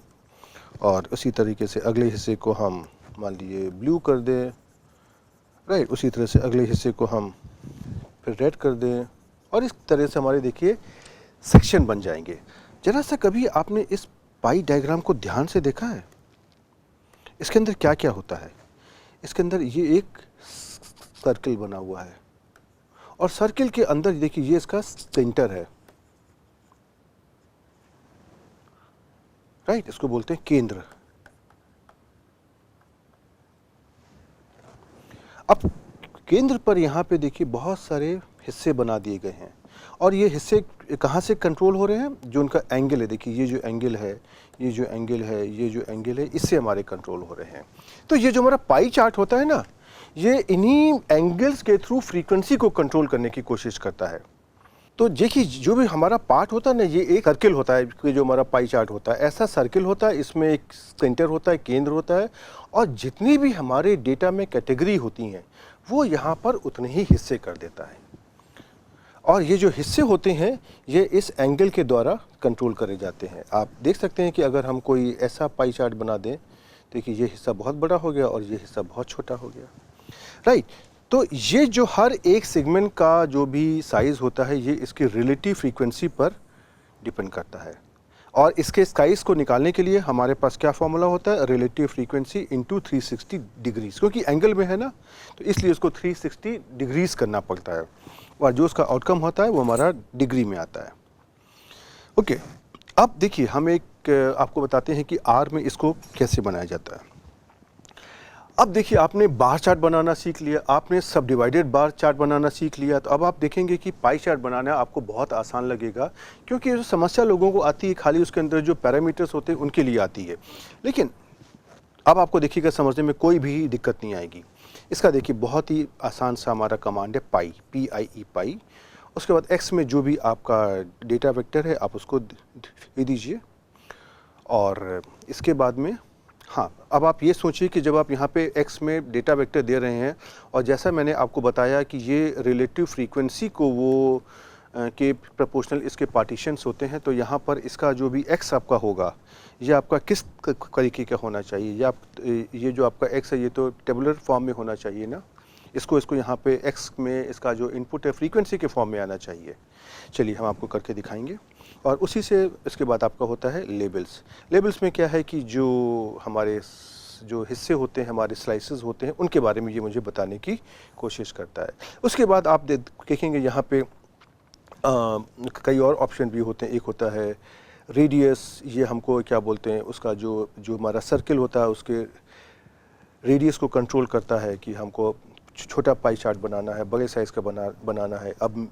B: और उसी तरीके से अगले हिस्से को हम मान लीजिए ब्लू कर दें। राइट, उसी तरह से अगले हिस्से को हम फिर रेड कर दें, और इस तरह से हमारे देखिए सेक्शन बन जाएंगे। जरा सा कभी आपने इस पाई डायग्राम को ध्यान से देखा है? इसके अंदर क्या क्या होता है? इसके अंदर ये एक सर्कल बना हुआ है, और सर्कल के अंदर देखिए ये इसका सेंटर है। राइट, इसको बोलते हैं केंद्र। अब केंद्र पर यहाँ पे देखिए बहुत सारे हिस्से बना दिए गए हैं, और ये हिस्से कहाँ से कंट्रोल हो रहे हैं? जो उनका एंगल है, देखिए ये जो एंगल है, ये जो एंगल है, ये जो एंगल है, इससे हमारे कंट्रोल हो रहे हैं। तो ये जो हमारा पाई चार्ट होता है ना, ये इन्हीं एंगल्स के थ्रू फ्रीक्वेंसी को कंट्रोल करने की कोशिश करता है। तो देखिए जो भी हमारा पार्ट होता है ना, ये एक सर्किल होता है, जो हमारा पाई चार्ट होता है ऐसा सर्किल होता है, इसमें एक सेंटर होता है, केंद्र होता है, और जितनी भी हमारे डेटा में कैटेगरी होती हैं वो यहाँ पर उतने ही हिस्से कर देता है, और ये जो हिस्से होते हैं ये इस एंगल के द्वारा कंट्रोल करे जाते हैं। आप देख सकते हैं कि अगर हम कोई ऐसा पाई चार्ट बना दें, देखिए ये हिस्सा बहुत बड़ा हो गया और ये हिस्सा बहुत छोटा हो गया। राइट, तो ये जो हर एक सेगमेंट का जो भी साइज़ होता है ये इसकी रिलेटिव फ्रीक्वेंसी पर डिपेंड करता है, और इसके साइज़ को निकालने के लिए हमारे पास क्या फॉर्मूला होता है, रिलेटिव फ्रीक्वेंसी इंटू 360 डिग्रीज, क्योंकि एंगल में है ना, तो इसलिए उसको 360 डिग्रीज करना पड़ता है, और जो उसका आउटकम होता है वो हमारा डिग्री में आता है। ओके, अब देखिए हम एक आपको बताते हैं कि आर में इसको कैसे बनाया जाता है। अब देखिए आपने बार चार्ट बनाना सीख लिया, आपने सब डिवाइडेड बार चार्ट बनाना सीख लिया, तो अब आप देखेंगे कि पाई चार्ट बनाना आपको बहुत आसान लगेगा, क्योंकि जो समस्या लोगों को आती है खाली उसके अंदर जो पैरामीटर्स होते हैं उनके लिए आती है। लेकिन अब आपको देखिएगा समझने में कोई भी दिक्कत नहीं आएगी। इसका देखिए बहुत ही आसान सा हमारा कमांड है पाई, PIE पाई। उसके बाद एक्स में जो भी आपका डेटा वेक्टर है आप उसको दे दीजिए, और इसके बाद में हाँ, अब आप ये सोचिए कि जब आप यहाँ पे x में डेटा वेक्टर दे रहे हैं, और जैसा मैंने आपको बताया कि ये रिलेटिव फ्रीक्वेंसी को वो के प्रोपोर्शनल इसके पार्टीशंस होते हैं। तो यहाँ पर इसका जो भी एक्स आपका होगा ये आपका किस तरीके का होना चाहिए, या ये जो आपका एक्स है ये तो टेबुलर फॉर्म में होना चाहिए ना, इसको यहाँ पे एक्स में इसका जो इनपुट है फ्रीक्वेंसी के फॉर्म में आना चाहिए। चलिए हम आपको करके दिखाएंगे। और उसी से इसके बाद आपका होता है लेबल्स। लेबल्स में क्या है कि जो हमारे जो हिस्से होते हैं, हमारे स्लाइसेस होते हैं, उनके बारे में ये मुझे बताने की कोशिश करता है। उसके बाद आप देखेंगे यहाँ पे कई और ऑप्शन भी होते हैं। एक होता है रेडियस, ये हमको क्या बोलते हैं, उसका जो हमारा सर्किल होता है उसके रेडियस को कंट्रोल करता है कि हमको छोटा पाई चार्ट बनाना है, बड़े साइज़ का बनाना है। अब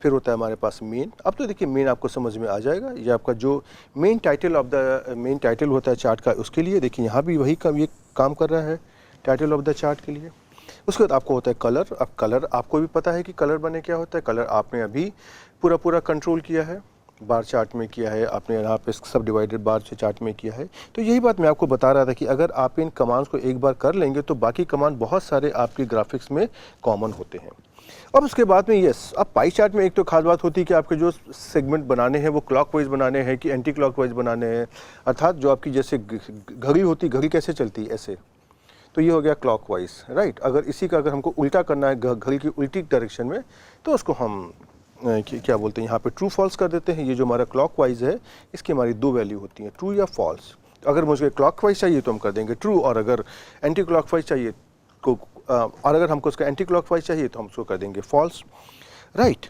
B: फिर होता है हमारे पास मेन। अब तो देखिए मेन आपको समझ में आ जाएगा, ये आपका जो मेन टाइटल होता है चार्ट का, उसके लिए देखिए यहाँ भी वही ये काम कर रहा है टाइटल ऑफ द चार्ट के लिए। उसके बाद आपको होता है कलर। अब कलर आपको भी पता है कि कलर बने क्या होता है। कलर आपने अभी पूरा कंट्रोल किया है, बार चार्ट में किया है, आपने यहाँ पे सब डिवाइडेड बार से चार्ट में किया है। तो यही बात मैं आपको बता रहा था कि अगर आप इन कमांड्स को एक बार कर लेंगे तो बाकी कमांड बहुत सारे आपके ग्राफिक्स में कॉमन होते हैं। अब उसके बाद में यस, अब पाई चार्ट में एक तो खास बात होती है कि आपके जो सेगमेंट बनाने हैं वो क्लॉकवाइज बनाने हैं कि एंटी क्लॉकवाइज बनाने हैं। अर्थात जो आपकी जैसे घड़ी होती, घड़ी कैसे चलती है ऐसे, तो ये हो गया क्लॉकवाइज, राइट। अगर इसी का अगर हमको उल्टा करना है घड़ी की उल्टी डायरेक्शन में, तो उसको हम क्या बोलते हैं यहाँ पे ट्रू फॉल्स कर देते हैं। ये जो हमारा क्लॉकवाइज है इसकी हमारी दो वैल्यू होती हैं, ट्रू या फॉल्स। अगर मुझे क्लॉकवाइज चाहिए तो हम कर देंगे ट्रू, और अगर एंटी क्लॉकवाइज चाहिए और अगर हमको उसका एंटी क्लॉकवाइज चाहिए तो हम उसको कर देंगे फॉल्स, राइट।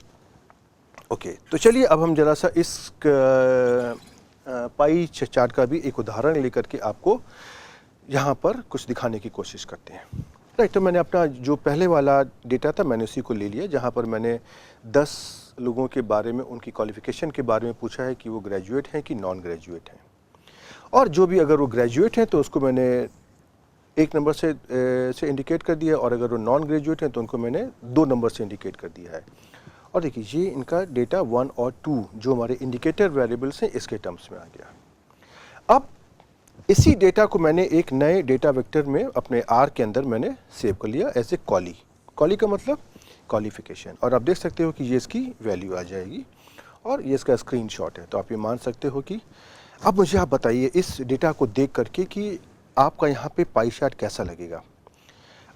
B: ओके, तो चलिए अब हम जरा सा इस पाई चार्ट का भी एक उदाहरण लेकर के आपको यहाँ पर कुछ दिखाने की कोशिश करते हैं, राइट। तो मैंने अपना जो पहले वाला डेटा था मैंने उसी को ले लिया, जहाँ पर मैंने 10 लोगों के बारे में, उनकी क्वालिफ़िकेशन के बारे में पूछा है कि वो ग्रेजुएट हैं कि नॉन ग्रेजुएट हैं। और जो भी अगर वो ग्रेजुएट हैं तो उसको मैंने एक नंबर से इंडिकेट कर दिया, और अगर वो नॉन ग्रेजुएट हैं तो उनको मैंने 2 नंबर से इंडिकेट कर दिया है। और देखिए ये इनका डेटा 1 और 2 जो हमारे इंडिकेटर वेरिएबल्स हैं इसके टर्म्स में आ गया। अब इसी डेटा को मैंने एक नए डेटा वेक्टर में अपने आर के अंदर मैंने सेव कर लिया एज ए कॉली। कॉली का मतलब क्वालिफिकेशन, और आप देख सकते हो कि ये इसकी वैल्यू आ जाएगी और ये इसका स्क्रीनशॉट है। तो आप ये मान सकते हो कि अब मुझे आप बताइए इस डेटा को देख करके कि आपका यहाँ पे पाई चार्ट कैसा लगेगा।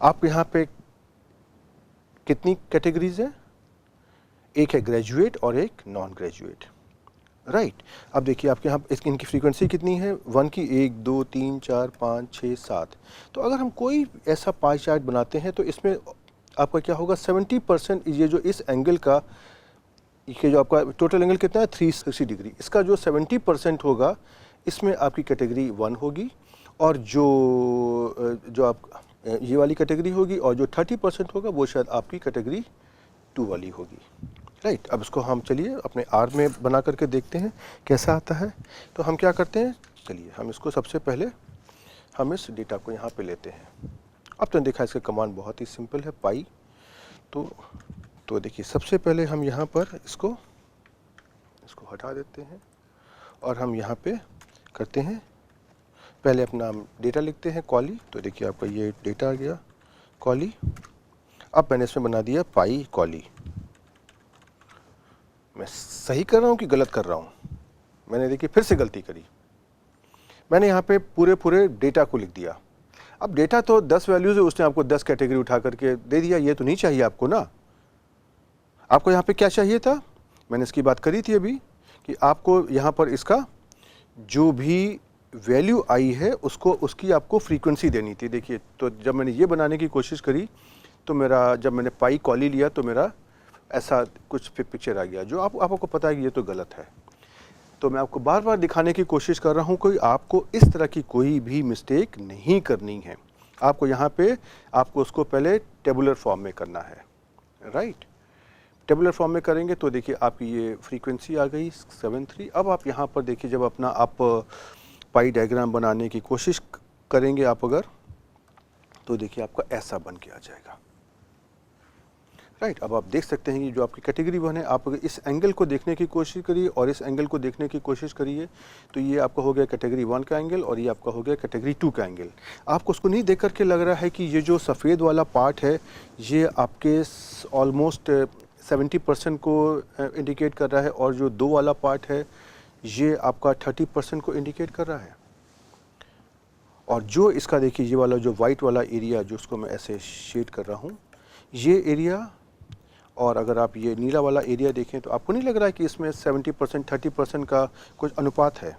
B: आप यहाँ पे कितनी कैटेगरीज हैं, एक है ग्रेजुएट और एक नॉन ग्रेजुएट, राइट। अब देखिए आपके यहाँ इनकी फ्रीक्वेंसी कितनी है, 1 की 1 2 3 4 5 6 7। तो अगर हम कोई ऐसा पाई चार्ट बनाते हैं तो इसमें आपका क्या होगा, 70% ये जो इस एंगल का, ये जो आपका टोटल एंगल कितना है 360 डिग्री, इसका जो 70% होगा इसमें आपकी कैटेगरी 1 होगी, और जो आप ये वाली कैटेगरी होगी, और जो 30% होगा वो शायद आपकी कैटेगरी 2 वाली होगी, राइट। अब इसको हम चलिए अपने आर में बना करके देखते हैं कैसा आता है। तो हम क्या करते हैं, चलिए हम इसको सबसे पहले हम इस डेटा को यहाँ पे लेते हैं। अब तो देखा इसका कमांड बहुत ही सिंपल है, पाई। तो देखिए सबसे पहले हम यहाँ पर इसको हटा देते हैं और हम यहाँ पे करते हैं, पहले अपना डेटा लिखते हैं कॉली। तो देखिए आपका ये डेटा आ गया कॉली। अब मैंने इसमें बना दिया पाई कॉली। मैं सही कर रहा हूँ कि गलत कर रहा हूँ, मैंने देखिए फिर से गलती करी। मैंने यहाँ पे पूरे डेटा को लिख दिया। अब डेटा तो 10 वैल्यूज़ है, उसने आपको 10 कैटेगरी उठा करके दे दिया, ये तो नहीं चाहिए आपको ना। आपको यहाँ पे क्या चाहिए था, मैंने इसकी बात करी थी अभी कि आपको यहाँ पर इसका जो भी वैल्यू आई है उसकी आपको फ्रीक्वेंसी देनी थी। देखिए तो जब मैंने ये बनाने की कोशिश करी तो जब मैंने पाई कॉली लिया तो मेरा ऐसा कुछ पिक्चर आ गया, जो आपको पता है कि ये तो गलत है। तो मैं आपको बार बार दिखाने की कोशिश कर रहा हूँ कि आपको इस तरह की कोई भी मिस्टेक नहीं करनी है। आपको यहाँ पे आपको उसको पहले टेबुलर फॉर्म में करना है, राइट। टेबुलर फॉर्म में करेंगे तो देखिए आपकी ये फ्रीक्वेंसी आ गई 73। अब आप यहाँ पर देखिए जब अपना आप पाई डायग्राम बनाने की कोशिश करेंगे आप अगर, तो देखिए आपका ऐसा बन के आ जाएगा, राइट। अब आप देख सकते हैं कि जो आपकी कैटेगरी 1 है, आप अगर इस एंगल को देखने की कोशिश करिए और इस एंगल को देखने की कोशिश करिए तो ये आपका हो गया कैटेगरी 1 का एंगल और ये आपका हो गया कैटेगरी 2 का एंगल। आपको उसको नहीं देख करके लग रहा है कि ये जो सफ़ेद वाला पार्ट है ये आपके ऑलमोस्ट 70% को इंडिकेट कर रहा है और जो 2 वाला पार्ट है ये आपका 30% को इंडिकेट कर रहा है। और जो इसका देखिए ये वाला जो वाइट वाला एरिया जो उसको मैं ऐसे शेड कर रहा हूँ, ये एरिया और अगर आप ये नीला वाला एरिया देखें तो आपको नहीं लग रहा है कि इसमें 70% 30% का कुछ अनुपात है।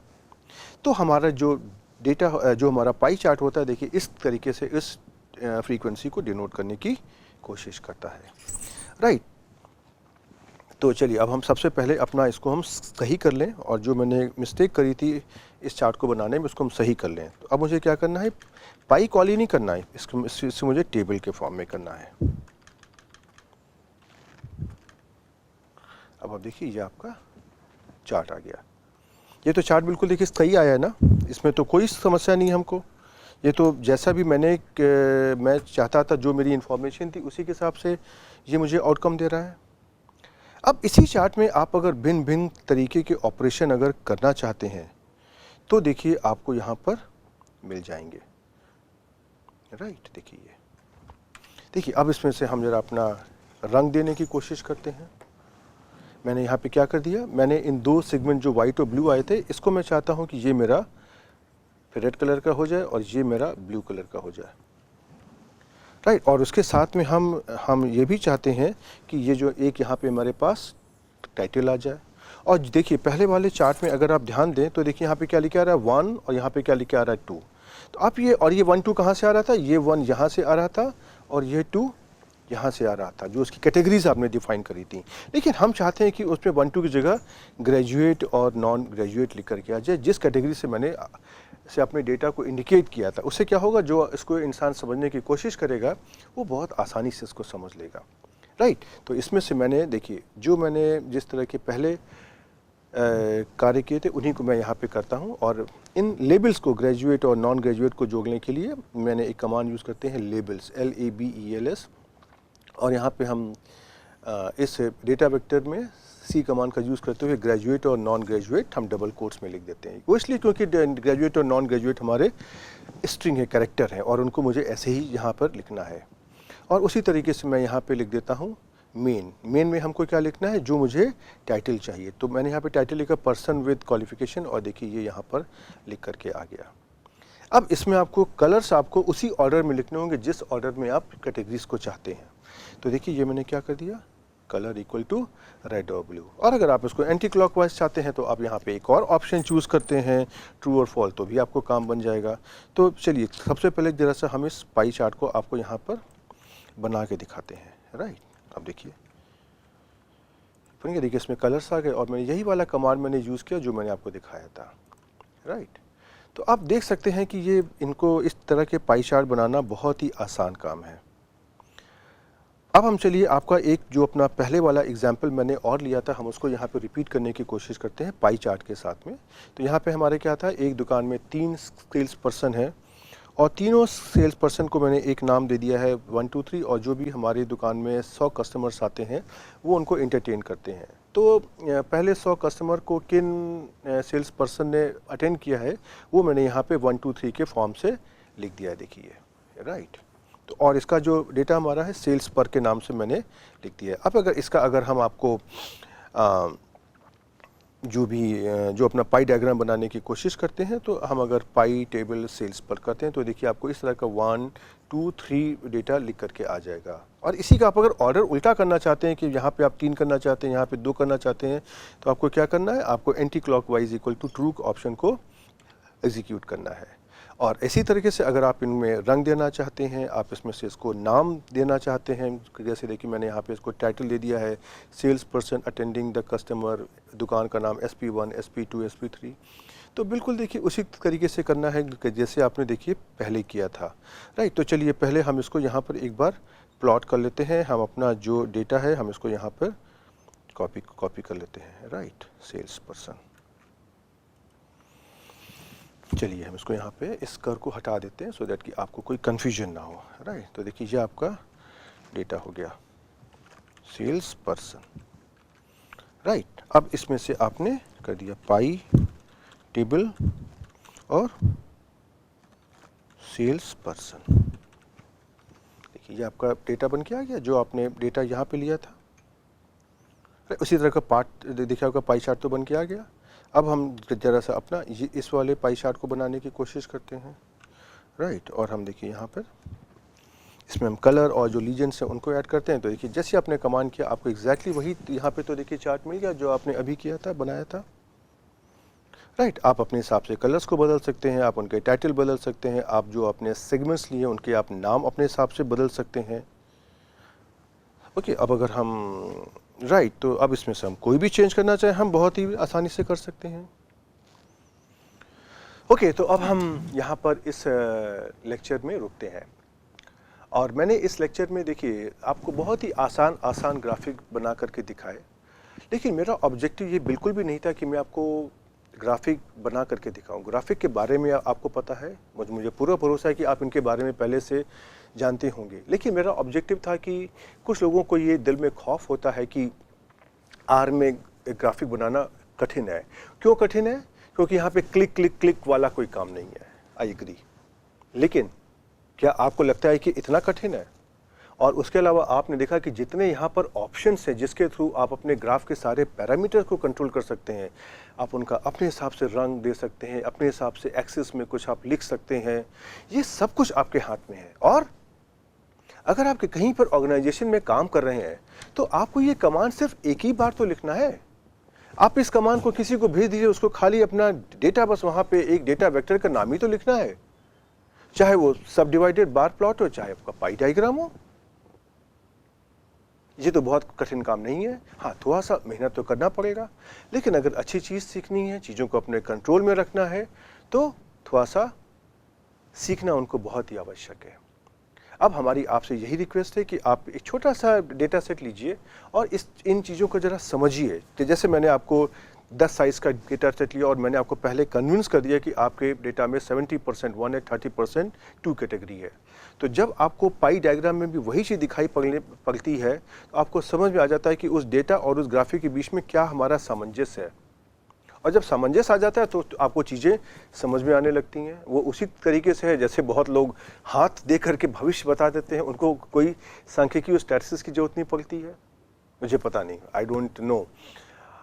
B: तो हमारा जो डेटा जो हमारा पाई चार्ट होता है देखिए इस तरीके से इस फ्रीक्वेंसी को डिनोट करने की कोशिश करता है, राइट। तो चलिए अब हम सबसे पहले अपना इसको हम सही कर लें और जो मैंने मिस्टेक करी थी इस चार्ट को बनाने में उसको हम सही कर लें। तो अब मुझे क्या करना है, पाई कॉली नहीं करना है, इससे मुझे टेबल के फॉर्म में करना है। अब आप देखिए ये आपका चार्ट आ गया। ये तो चार्ट बिल्कुल देखिए सही आया है ना, इसमें तो कोई समस्या नहीं है हमको। ये तो जैसा भी मैं चाहता था, जो मेरी इन्फॉर्मेशन थी उसी के हिसाब से ये मुझे आउटकम दे रहा है। अब इसी चार्ट में आप अगर भिन्न भिन्न तरीके के ऑपरेशन अगर करना चाहते हैं तो देखिए आपको यहाँ पर मिल जाएंगे, राइट। देखिए अब इसमें से हम जरा अपना रंग देने की कोशिश करते हैं। मैंने यहाँ पे क्या कर दिया, मैंने इन 2 सेगमेंट जो वाइट और ब्लू आए थे इसको मैं चाहता हूँ कि ये मेरा फिर रेड कलर का हो जाए और ये मेरा ब्लू कलर का हो जाए, राइट। और उसके साथ में हम ये भी चाहते हैं कि ये जो एक यहाँ पे हमारे पास टाइटल आ जाए। और देखिए पहले वाले चार्ट में अगर आप ध्यान दें तो देखिए यहाँ पे क्या लिखा आ रहा है 1 और यहाँ पे क्या लिखा आ रहा है 2। तो आप ये 1 2 कहाँ से आ रहा था, ये 1 यहाँ से आ रहा था और ये 2 यहाँ से आ रहा था, जो उसकी कैटेगरीज आपने डिफाइन करी थी। लेकिन हम चाहते हैं कि उसमें 1 2 की जगह ग्रेजुएट और नॉन ग्रेजुएट लिख करके आ जाए। जिस कैटेगरी से मैंने अपने डेटा को इंडिकेट किया था उससे क्या होगा, जो इसको इंसान समझने की कोशिश करेगा वो बहुत आसानी से इसको समझ लेगा, राइट। तो इसमें से मैंने देखिए जो मैंने जिस तरह के पहले कार्य किए थे उन्हीं को मैं यहाँ पे करता हूँ। और इन लेबल्स को ग्रेजुएट और नॉन ग्रेजुएट को जोड़ने के लिए मैंने एक कमांड यूज़ करते हैं लेबल्स, LABELS। और यहाँ पे हम इस डेटा वेक्टर में C कमांड का यूज़ करते हुए ग्रेजुएट और नॉन ग्रेजुएट हम डबल कोट्स में लिख देते हैं। वो इसलिए क्योंकि ग्रेजुएट और नॉन ग्रेजुएट हमारे स्ट्रिंग है, कैरेक्टर है और उनको मुझे ऐसे ही यहाँ पर लिखना है। और उसी तरीके से मैं यहाँ पे लिख देता हूँ मेन में हमको क्या लिखना है, जो मुझे टाइटल चाहिए। तो मैंने यहाँ पे टाइटल लिखा पर्सन विद क्वालिफिकेशन और देखिए ये यहाँ पर लिख करके आ गया। अब इसमें आपको कलर्स आपको उसी ऑर्डर में लिखने होंगे जिस ऑर्डर में आप कैटेगरीज को चाहते हैं। तो देखिए ये मैंने क्या कर दिया, कलर इक्वल टू रेड और ब्लू। और अगर आप इसको एंटी क्लॉकवाइज चाहते हैं तो आप यहाँ पे एक और ऑप्शन चूज़ करते हैं ट्रू और फॉल, तो भी आपको काम बन जाएगा। तो चलिए सबसे पहले जरा सा हम इस पाई चार्ट को आपको यहाँ पर बना के दिखाते हैं, राइट। अब देखिए देखिए इसमें कलर्स आ गए और मैंने यही वाला कमांड मैंने यूज़ किया जो मैंने आपको दिखाया था, राइट। तो आप देख सकते हैं कि ये इनको इस तरह के पाई चार्ट बनाना बहुत ही आसान काम है। अब हम चलिए आपका एक जो अपना पहले वाला एग्जाम्पल मैंने और लिया था हम उसको यहाँ पे रिपीट करने की कोशिश करते हैं पाई चार्ट के साथ में। तो यहाँ पे हमारे क्या था, एक दुकान में 3 सेल्स पर्सन है और तीनों सेल्स पर्सन को मैंने एक नाम दे दिया है 1 2 3 और जो भी हमारी दुकान में 100 कस्टमर्स आते हैं वो उनको एंटरटेन करते हैं। तो पहले 100 कस्टमर को किन सेल्स पर्सन ने अटेंड किया है वो मैंने यहाँ पे 1 2 3 के फॉर्म से लिख दिया है, देखिए, राइट। तो और इसका जो डेटा हमारा है सेल्स पर के नाम से मैंने लिख दिया है। अब अगर हम आपको जो अपना पाई डायग्राम बनाने की कोशिश करते हैं तो हम अगर पाई टेबल सेल्स पर करते हैं तो देखिए आपको इस तरह का 1 2 3 डेटा लिख करके आ जाएगा। और इसी का आप अगर ऑर्डर उल्टा करना चाहते हैं कि यहाँ पे आप 3 करना चाहते हैं, यहाँ पे 2 करना चाहते हैं, तो आपको क्या करना है, आपको anti clockwise equal to true option को एग्जीक्यूट करना है। और इसी तरीके से अगर आप इनमें रंग देना चाहते हैं, आप इसमें से इसको नाम देना चाहते हैं, जैसे देखिए मैंने यहाँ पे इसको टाइटल दे दिया है sales person attending the customer, दुकान का नाम SP1 SP2 SP3। तो बिल्कुल देखिए उसी तरीके से करना है जैसे आपने देखिए पहले किया था, राइट। तो चलिए पहले हम इसको यहाँ पर एक बार प्लॉट कर लेते हैं। हम अपना जो डेटा है हम इसको यहाँ पर कॉपी कर लेते हैं, राइट, सेल्स पर्सन। चलिए हम इसको यहाँ पे इस कर को हटा देते हैं सो दैट कि आपको कोई कन्फ्यूजन ना हो, राइट। तो देखिए ये आपका डेटा हो गया सेल्स पर्सन, राइट। अब इसमें से आपने कर दिया पाई टेबल और सेल्स पर्सन। देखिए ये आपका डेटा बन के आ गया जो आपने डेटा यहाँ पे लिया था, उसी तरह का पार्ट देखा होगा, पाई चार्ट तो बन के आ गया। अब हम ज़रा सा अपना ये इस वाले पाई चार्ट को बनाने की कोशिश करते हैं, राइट। और हम देखिए यहाँ पर इसमें हम कलर और जो लीजेंड्स हैं उनको ऐड करते हैं। तो देखिए जैसे आपने कमांड किया आपको एग्जैक्टली वही यहाँ पे तो देखिए चार्ट मिल गया जो आपने अभी किया था, बनाया था, राइट। आप अपने हिसाब से कलर्स को बदल सकते हैं, आप उनके टाइटल बदल सकते हैं, आप जो अपने सेगमेंट्स लिए उनके आप नाम अपने हिसाब से बदल सकते हैं। ओके, अब अगर हम राइट तो अब इसमें से हम कोई भी चेंज करना चाहें हम बहुत ही आसानी से कर सकते हैं। ओके, तो अब हम यहाँ पर इस लेक्चर में रुकते हैं और मैंने इस लेक्चर में देखिए आपको बहुत ही आसान ग्राफिक बना करके दिखाए, लेकिन मेरा ऑब्जेक्टिव ये बिल्कुल भी नहीं था कि मैं आपको ग्राफिक बना करके दिखाऊं। ग्राफिक के बारे में आपको पता है, मुझे पूरा भरोसा है कि आप इनके बारे में पहले से जानते होंगे, लेकिन मेरा ऑब्जेक्टिव था कि कुछ लोगों को ये दिल में खौफ होता है कि आर में एक ग्राफिक बनाना कठिन है। क्यों कठिन है? क्योंकि यहाँ पे क्लिक क्लिक क्लिक वाला कोई काम नहीं है। आई एग्री, लेकिन क्या आपको लगता है कि इतना कठिन है? और उसके अलावा आपने देखा कि जितने यहाँ पर ऑप्शंस हैं जिसके थ्रू आप अपने ग्राफ के सारे पैरामीटर को कंट्रोल कर सकते हैं, आप उनका अपने हिसाब से रंग दे सकते हैं, अपने हिसाब से एक्सिस में कुछ आप लिख सकते हैं, ये सब कुछ आपके हाथ में है। और अगर आपके कहीं पर ऑर्गेनाइजेशन में काम कर रहे हैं तो आपको ये कमांड सिर्फ एक ही बार तो लिखना है। आप इस कमांड को किसी को भेज दीजिए, उसको खाली अपना डेटा बस वहाँ पे एक डेटा वेक्टर का नाम ही तो लिखना है, चाहे वो सब डिवाइडेड बार प्लॉट हो, चाहे आपका पाई डायग्राम हो। ये तो बहुत कठिन काम नहीं है। हाँ, थोड़ा सा मेहनत तो करना पड़ेगा, लेकिन अगर अच्छी चीज़ सीखनी है, चीज़ों को अपने कंट्रोल में रखना है, तो थोड़ा सा सीखना उनको बहुत ही आवश्यक है। अब हमारी आपसे यही रिक्वेस्ट है कि आप एक छोटा सा डेटा सेट लीजिए और इन चीज़ों को ज़रा समझिए कि जैसे मैंने आपको 10 साइज़ का डेटा सेट लिया और मैंने आपको पहले कन्विंस कर दिया कि आपके डेटा में 70% 1 है, 30% 2 कैटेगरी है। तो जब आपको पाई डायग्राम में भी वही चीज़ दिखाई पड़ती है तो आपको समझ में आ जाता है कि उस डेटा और उस ग्राफिक के बीच में क्या हमारा सामंजस्य है। और जब सामंजस्य आ जाता है तो आपको चीज़ें समझ में आने लगती हैं। वो उसी तरीके से है जैसे बहुत लोग हाथ दे करके भविष्य बता देते हैं, उनको कोई सांख्यिकी और स्टैटिस्टिक्स की जरूरत नहीं पड़ती है। मुझे पता नहीं, आई डोंट नो,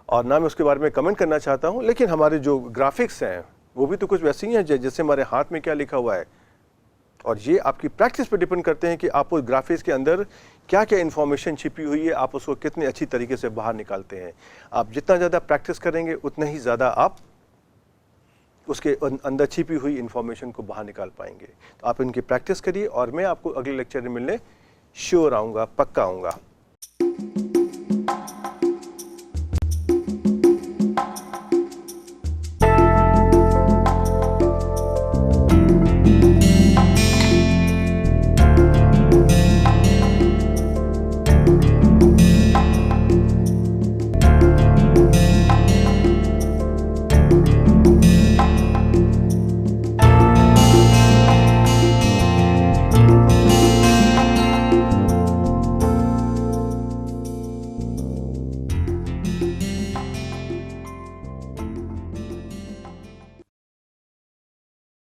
B: और ना मैं उसके बारे में कमेंट करना चाहता हूँ, लेकिन हमारे जो ग्राफिक्स हैं वो भी तो कुछ वैसे ही हैं जैसे हमारे हाथ में क्या लिखा हुआ है। और ये आपकी प्रैक्टिस पे डिपेंड करते हैं कि आप उस ग्राफिक्स के अंदर क्या क्या इन्फॉर्मेशन छिपी हुई है, आप उसको कितने अच्छी तरीके से बाहर निकालते हैं। आप जितना ज़्यादा प्रैक्टिस करेंगे उतना ही ज़्यादा आप उसके अंदर छिपी हुई इन्फॉर्मेशन को बाहर निकाल पाएंगे। तो आप इनकी प्रैक्टिस करिए और मैं आपको अगले लेक्चर में मिलने श्योर आऊँगा, पक्का आऊँगा।